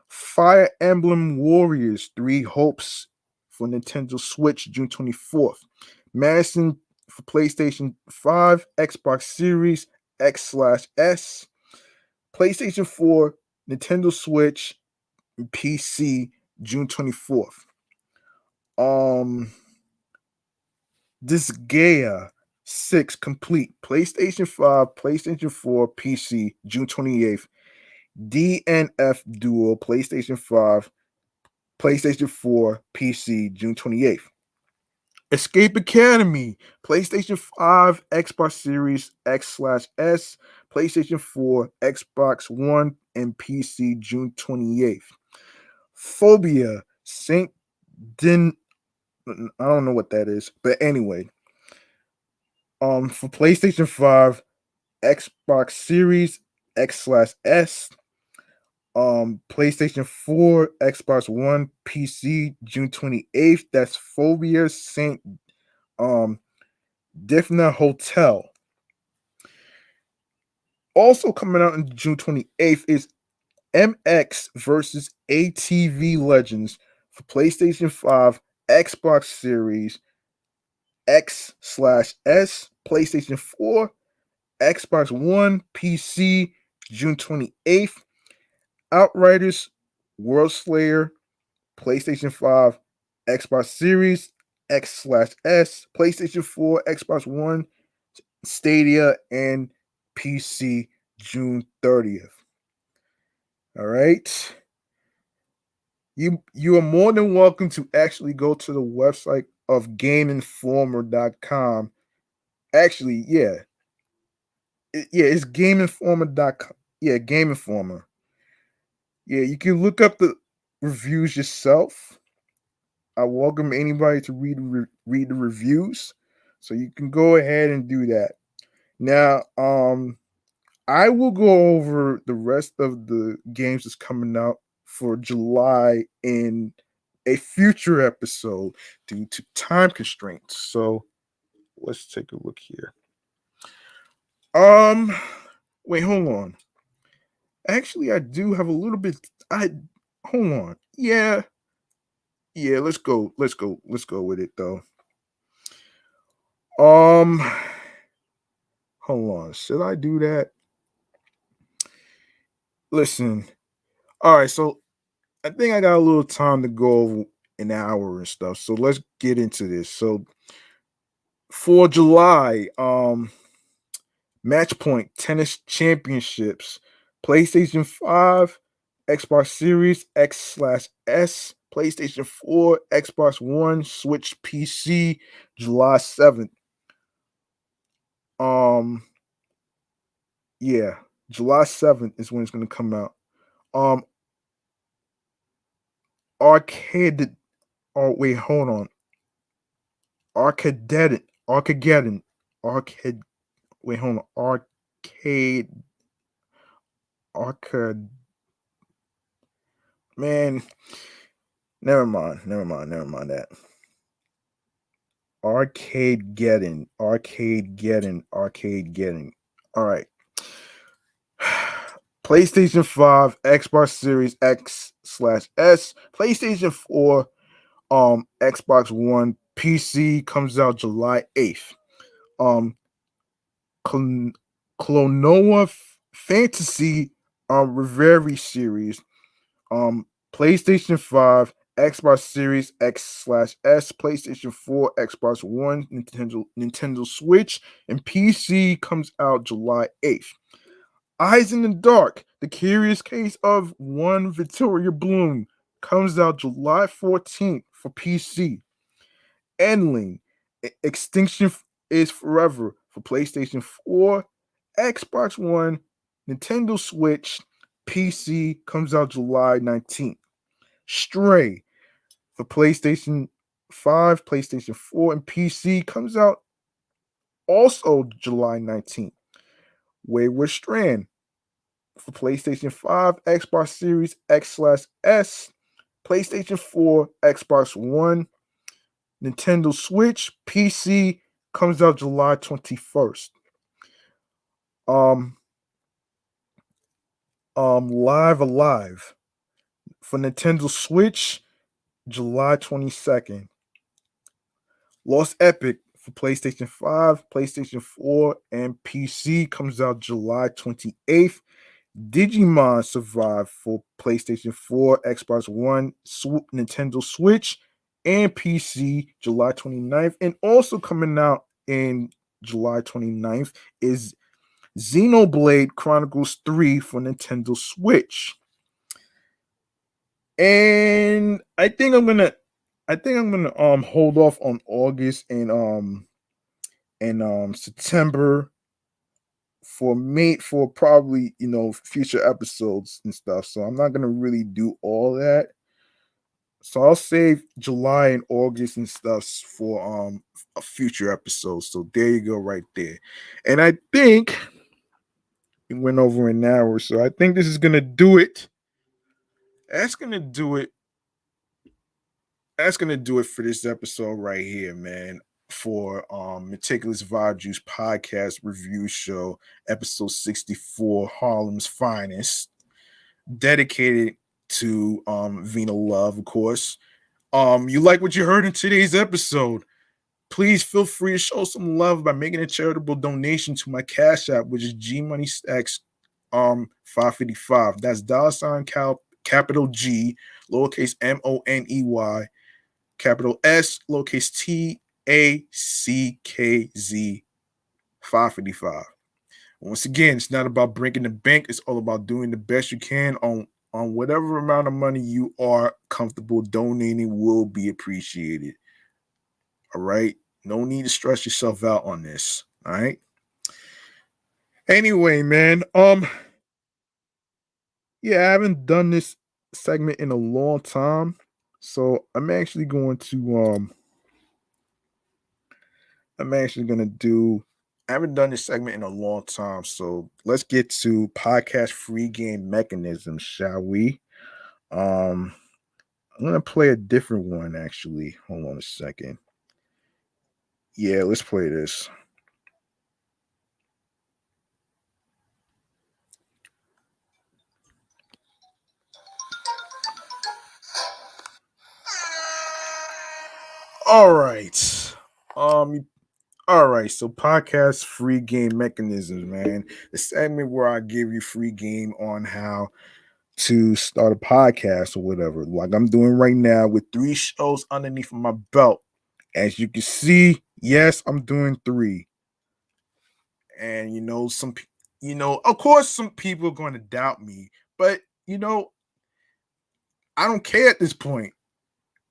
Fire Emblem Warriors 3 Hopes for Nintendo Switch, June 24th. Madison for PlayStation 5, Xbox Series X/S, PlayStation 4, Nintendo Switch, and PC, June 24th. Disgaea 6 Complete, PlayStation 5, PlayStation 4, PC, June 28th. DNF Duel, PlayStation 5, PlayStation 4, PC, June 28th. Escape Academy, PlayStation 5, Xbox Series X/S, PlayStation 4, Xbox One, and PC, June 28th. Phobia, Saint I don't know what that is, but anyway, for PlayStation 5, Xbox Series X/S, PlayStation 4, Xbox One, PC, June 28th. That's Phobia Saint um Difna Hotel. Also coming out on June 28th is MX versus ATV Legends for PlayStation 5, Xbox Series X/S, PlayStation 4, Xbox One, PC, June 28th. Outriders, World Slayer, PlayStation 5, Xbox Series X/S, PlayStation 4, Xbox One, Stadia, and PC, June 30th. All right. You are more than welcome to actually go to the website of GameInformer.com. Actually, yeah. It's GameInformer.com. Yeah, Game Informer. Yeah, you can look up the reviews yourself. I welcome anybody to read the reviews. So you can go ahead and do that. Now, I will go over the rest of the games that's coming out for July in a future episode due to time constraints. So let's take a look here. Um, wait, hold on. Actually, I do have a little bit. I hold on. Yeah. Let's go with it though. Um, hold on. Should I do that? Listen. All right. So I think I got a little time to go over an hour and stuff. So let's get into this. So for July, Match Point Tennis Championships, PlayStation 5, Xbox Series X/S, PlayStation 4, Xbox One, Switch PC, July 7th. Um, yeah, July 7th is when it's gonna come out. Um, Arcade. Oh wait, hold on. Arcageddon, Arcade. Wait, hold on. Arcade, Arcade. Man, never mind that. Arcade getting. All right. PlayStation 5, Xbox Series X/S, PlayStation 4, Xbox One, PC comes out July 8th. Um, Clonoa Fantasy Reverie series, PlayStation 5, Xbox Series X/S, PlayStation 4, Xbox One, Nintendo Switch, and PC comes out July 8th. Eyes in the Dark, The Curious Case of One Victoria Bloom comes out July 14th for PC. Endling, Extinction is Forever for PlayStation 4, Xbox One, Nintendo Switch, PC comes out July 19th. Stray for PlayStation 5, PlayStation 4, and PC comes out also July 19th. Wayward Strand for PlayStation 5, Xbox Series X/S, PlayStation 4, Xbox One, Nintendo Switch, PC comes out July 21st. Um, Live Alive for Nintendo Switch, July 22nd. Lost Epic for PlayStation 5, PlayStation 4, and PC comes out July 28th. Digimon Survive for PlayStation 4, Xbox One, Nintendo Switch, and PC July 29th. And also coming out in July 29th is Xenoblade Chronicles 3 for Nintendo Switch. And I think I'm gonna hold off on August and September for probably future episodes and stuff. So I'm not gonna really do all that. So I'll save July and August and stuff for a future episode. So there you go, right there. And I think we went over an hour, so I think this is gonna do it. That's gonna do it. That's gonna do it for this episode right here, man. For Meticulous Vibe Juice podcast review show, episode 64, Harlem's Finest, dedicated to Vina Love, of course. You like what you heard in today's episode? Please feel free to show some love by making a charitable donation to my Cash App, which is G Money Stacks 555. That's capital G, lowercase MONEY, capital S, lowercase TACKZ 555. Once again, it's not about breaking the bank. It's all about doing the best you can on whatever amount of money you are comfortable donating will be appreciated. All right. No need to stress yourself out on this. All right. Anyway, man. Yeah, I haven't done this segment in a long time. So I'm actually gonna do I haven't done this segment in a long time. So let's get to podcast free game mechanisms, shall we? Um I'm gonna play a different one actually. Hold on a second. Yeah, let's play this. All right. Um, all right. So podcast free game mechanisms, man. The segment where I give you free game on how to start a podcast or whatever, like I'm doing right now with 3 shows underneath my belt. As you can see, yes, I'm doing 3. And of course, some people are going to doubt me, but I don't care at this point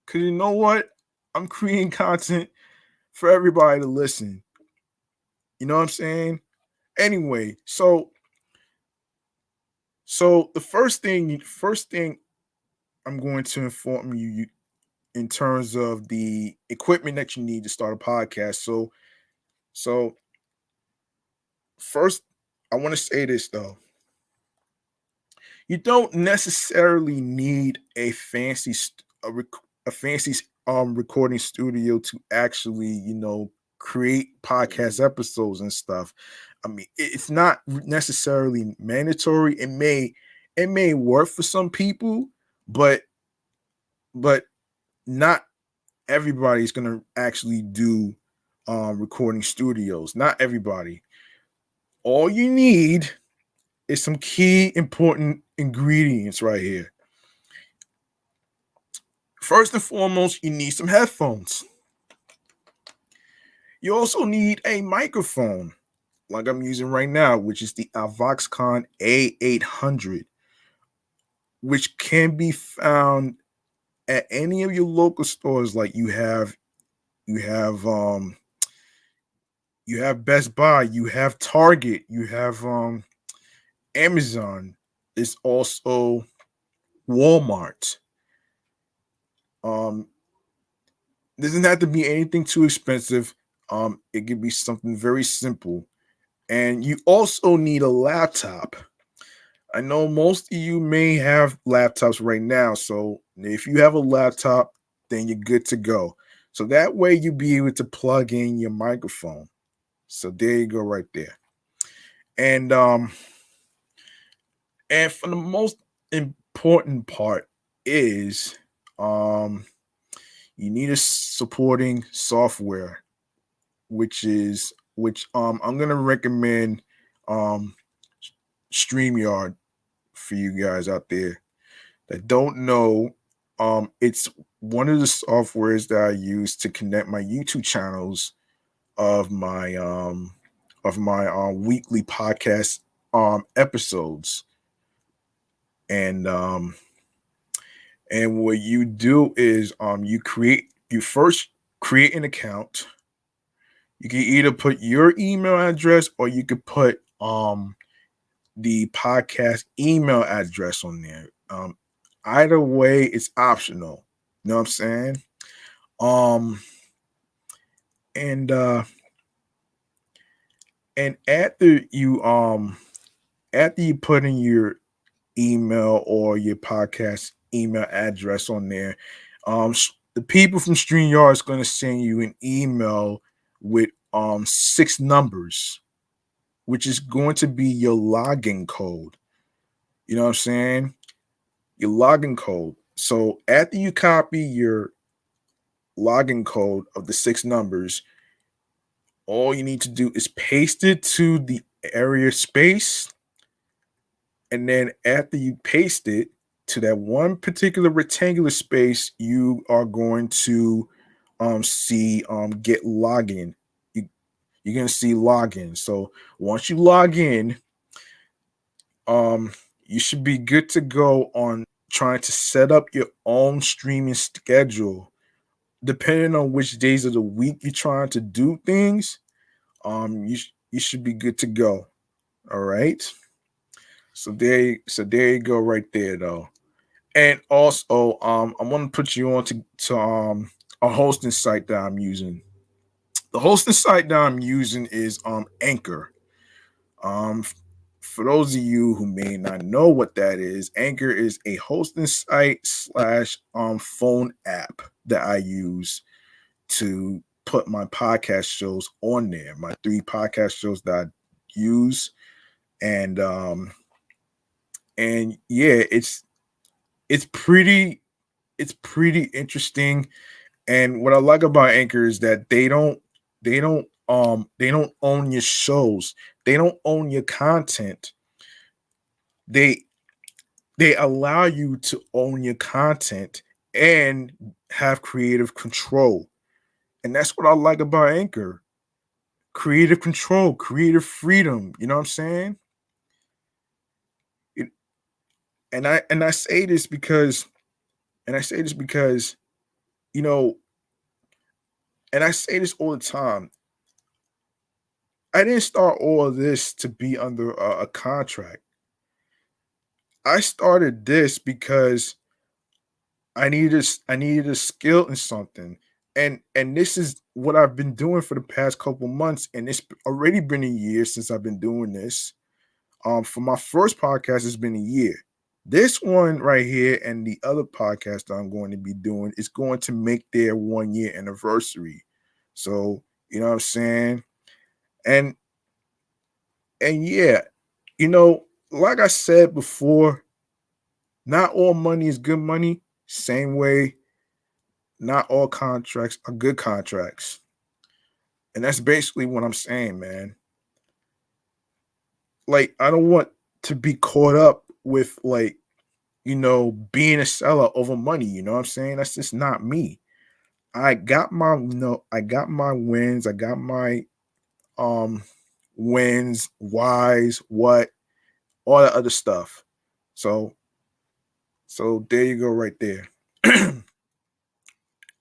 because you know what? I'm creating content for everybody to listen. You know what I'm saying? Anyway, so the first thing I'm going to inform you in terms of the equipment that you need to start a podcast. So first, I want to say this though. You don't necessarily need a fancy recording studio to actually create podcast episodes and stuff. I mean, it's not necessarily mandatory. It may work for some people, but but not everybody's gonna actually do recording studios. Not everybody. All you need is some key important ingredients right here. First and foremost, you need some headphones. You also need a microphone, like I'm using right now, which is the Avoxcon A800, which can be found at any of your local stores. Like you have Best Buy, you have Target, you have Amazon. It's also Walmart. Um, doesn't have to be anything too expensive. It could be something very simple. And you also need a laptop. I know most of you may have laptops right now. So if you have a laptop, then you're good to go. So that way you'll be able to plug in your microphone. So there you go right there. And for the most important part is you need a supporting software, which I'm gonna recommend um StreamYard for you guys out there that don't know. It's one of the softwares that I use to connect my YouTube channels of my weekly podcast episodes. And what you do is you first create an account. You can either put your email address or you could put the podcast email address on there. Either way, it's optional. You know what I'm saying? Um, and and after you put in your email or your podcast email address on there, the people from StreamYard is going to send you an email with 6 numbers, which is going to be your login code. You know what I'm saying? Your login code. So after you copy your login code of the 6 numbers, all you need to do is paste it to the area space. And then after you paste it to that one particular rectangular space, you are going to see get login. You, you're gonna see login. So once you log in, um you should be good to go on trying to set up your own streaming schedule. Depending on which days of the week you're trying to do things, you should be good to go. All right. So there you go right there though. And also, I want to put you on to a hosting site that I'm using. The hosting site that I'm using is Anchor. For those of you who may not know what that is, Anchor is a hosting site slash phone app that I use to put my podcast shows on there. My 3 podcast shows that I use, and yeah, it's pretty it's pretty interesting. And what I like about Anchor is that they don't own your shows. They don't own your content. They they allow you to own your content and have creative control. And that's what I like about Anchor. Creative control, creative freedom. You know what I'm saying? It, and I say this because you know, and I say this all the time. I didn't start all of this to be under a contract. I started this because I needed a skill in something. And this is what I've been doing for the past couple months, and it's already been a year since I've been doing this. For my first podcast, it's been a year. This one right here and the other podcast that I'm going to be doing is going to make their 1 year anniversary. So, you know what I'm saying? And and yeah, you know, like I said before, not all money is good money. Same way, not all contracts are good contracts. And that's basically what I'm saying, man. Like, I don't want to be caught up with, like, being a seller over money. You know what I'm saying? That's just not me. I got my wins. I got my um wins, whys, what, all that other stuff. So there you go right there.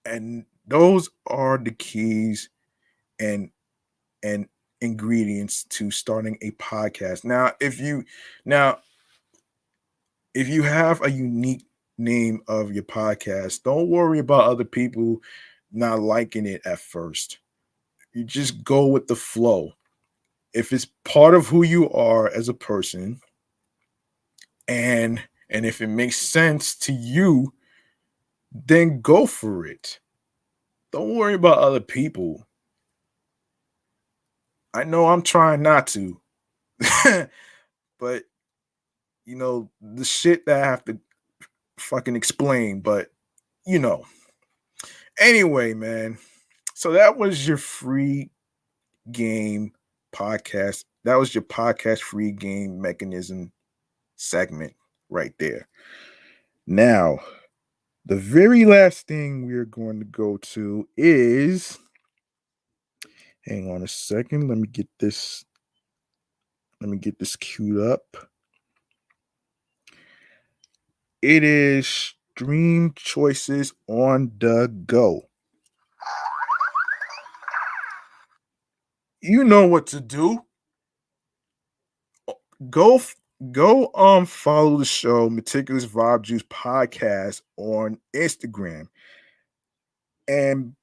And those are the keys and and ingredients to starting a podcast. Now if you have a unique name of your podcast, don't worry about other people not liking it at first. You just go with the flow. If it's part of who you are as a person, and if it makes sense to you, then go for it. Don't worry about other people. I know I'm trying not to. But the shit that I have to fucking explain, but you know. Anyway, man. So that was your free game podcast. That was your podcast free game mechanism segment right there. Now, the very last thing we're going to go to is, hang on a second, let me get this queued up. It is stream choices on the go. You know what to do. Go go follow the show Meticulous Vibe Juice Podcast on Instagram. And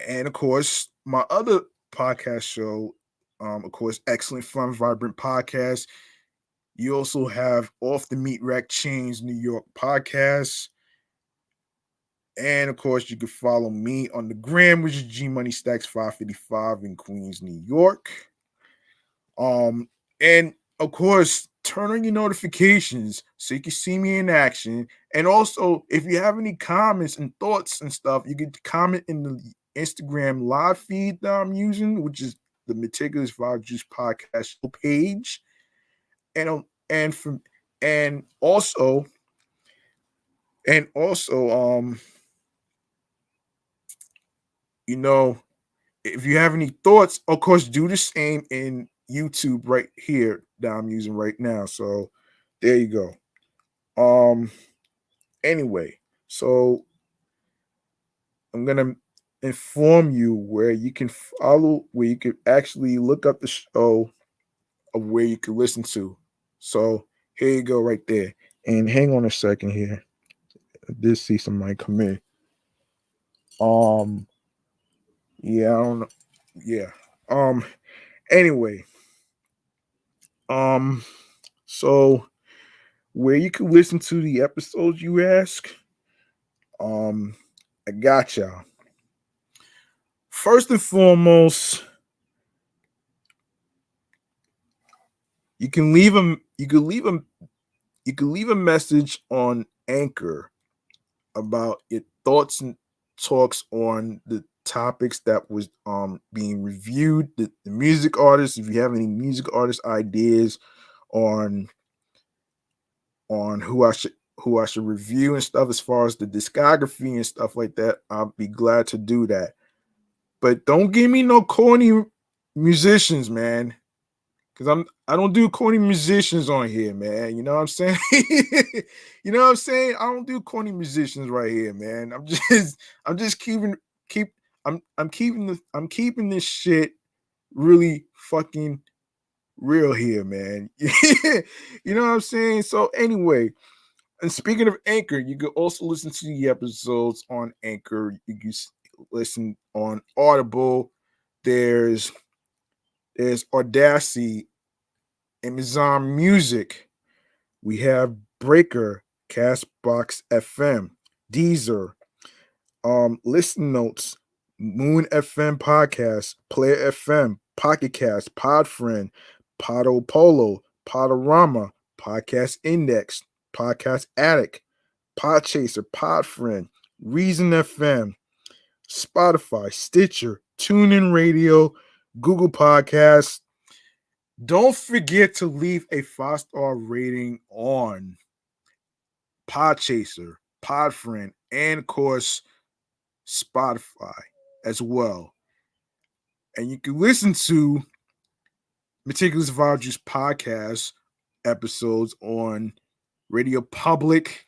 of course, my other podcast show, of course, Excellent Fun Vibrant Podcast. You also have Off the Meat Rack Chains New York podcast. And of course, you can follow me on the gram, which is G Money Stacks 555 in Queens, New York. And of course, turn on your notifications so you can see me in action. And also, if you have any comments and thoughts and stuff, you can comment in the Instagram live feed that I'm using, which is the Meticulous Vibe Juice Podcast page. And from and also and also you know, if you have any thoughts, of course, do the same in YouTube right here that I'm using right now. So there you go. Anyway, so I'm gonna inform you where you can follow, where you can actually look up the show of where you can listen to. So here you go, right there. And hang on a second here. I did see somebody come in. Um, yeah, I don't know. Yeah. Um. Anyway. Um. So where you can listen to the episodes, you ask. I got y'all. First and foremost, you can leave a you can leave a message on Anchor about your thoughts and talks on the topics that was being reviewed, the music artists. If you have any music artist ideas on who I should review and stuff as far as the discography and stuff like that, I'll be glad to do that. But don't give me no corny musicians, man. Cause I don't do corny musicians on here, man. You know what I'm saying? You know what I'm saying? I don't do corny musicians right here, man. I'm just keep I'm keeping this shit really fucking real here, man. You know what I'm saying? So anyway, and speaking of Anchor, you can also listen to the episodes on Anchor. You can listen on Audible. There's Audacity, Amazon Music. We have Breaker, Castbox FM, Deezer, Listen Notes, Moon FM Podcast, Player FM, Pocket Cast, Podfriend, Podo Polo, Podorama, Podcast Index, Podcast Addict, Podchaser, Podfriend, Reason FM, Spotify, Stitcher, TuneIn Radio, Google Podcasts. Don't forget to leave a 5-star rating on Podchaser, Podfriend, and of course, Spotify as well. And you can listen to Meticulous Vibe Juice podcast episodes on Radio Public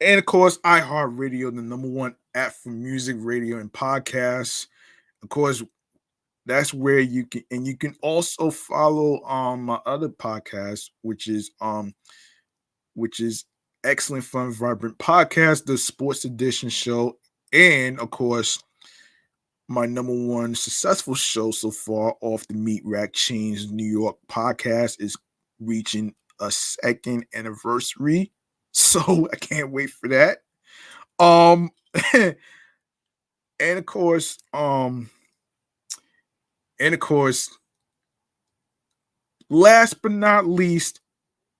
and of course iHeartRadio, the number one app for music, radio, and podcasts. Of course, that's where you can also follow my other podcast, which is Excellent Fun Vibrant Podcast, the Sports Edition show, and of course my number one successful show so far, Off the Meat Rack Chains New York podcast, is reaching a second anniversary. So I can't wait for that. Um and of course, last but not least,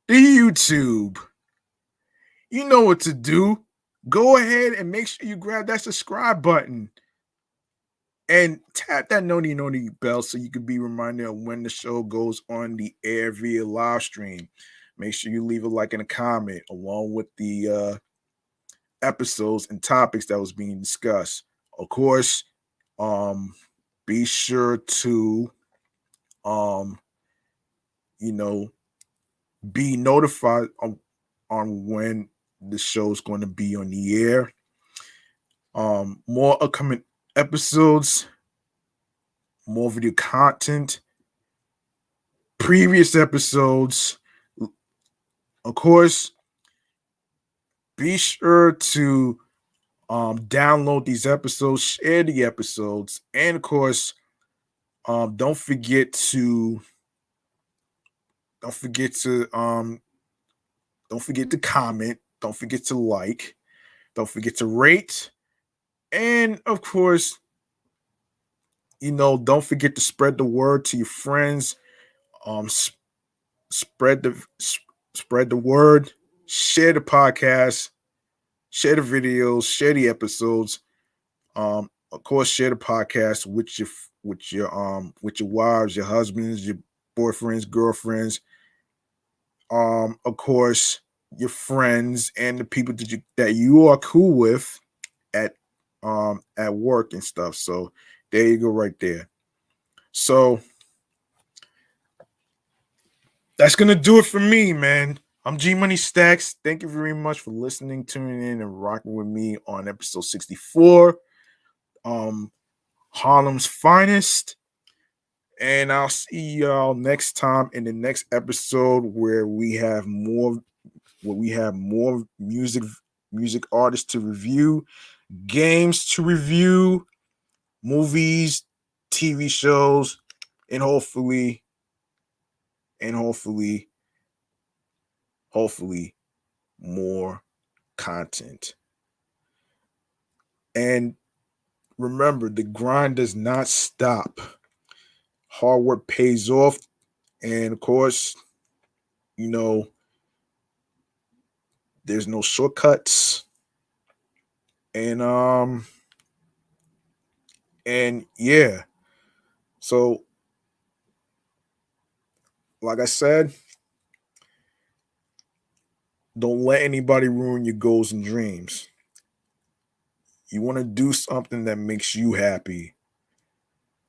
the YouTube. You know what to do. Go ahead and make sure you grab that subscribe button and tap that noti bell so you can be reminded of when the show goes on the air via live stream. Make sure you leave a like and a comment along with the episodes and topics that was being discussed. Of course, be sure to um, you know, be notified on when the show is going to be on the air. More upcoming episodes, more video content, previous episodes. Of course, be sure to download these episodes, share the episodes, and of course, don't forget to don't forget to um don't forget to comment, don't forget to like, don't forget to rate, and of course, don't forget to spread the word to your friends. Um, s- spread the spread the word, share the podcast, share the videos, share the episodes. Of course, share the podcast with your wives, your husbands, your boyfriends, girlfriends. Of course, your friends and the people that you are cool with at at work and stuff. So there you go, right there. So that's gonna do it for me, man. I'm G Money Stacks. Thank you very much for listening, tuning in, and rocking with me on episode 64. Um, Harlem's finest. And I'll see y'all next time in the next episode where we have more music artists to review, games to review, movies, TV shows, and hopefully more content. And remember, the grind does not stop. Hard work pays off. And of course, you know, there's no shortcuts. And yeah. So, like I said, don't let anybody ruin your goals and dreams. You want to do something that makes you happy,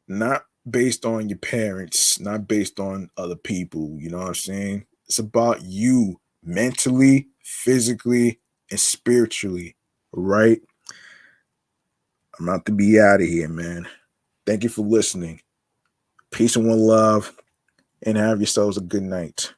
not based on your parents, not based on other people. You know what I'm saying? It's about you mentally, physically, and spiritually. Right? I'm about to be out of here, man. Thank you for listening. Peace and one love, and have yourselves a good night.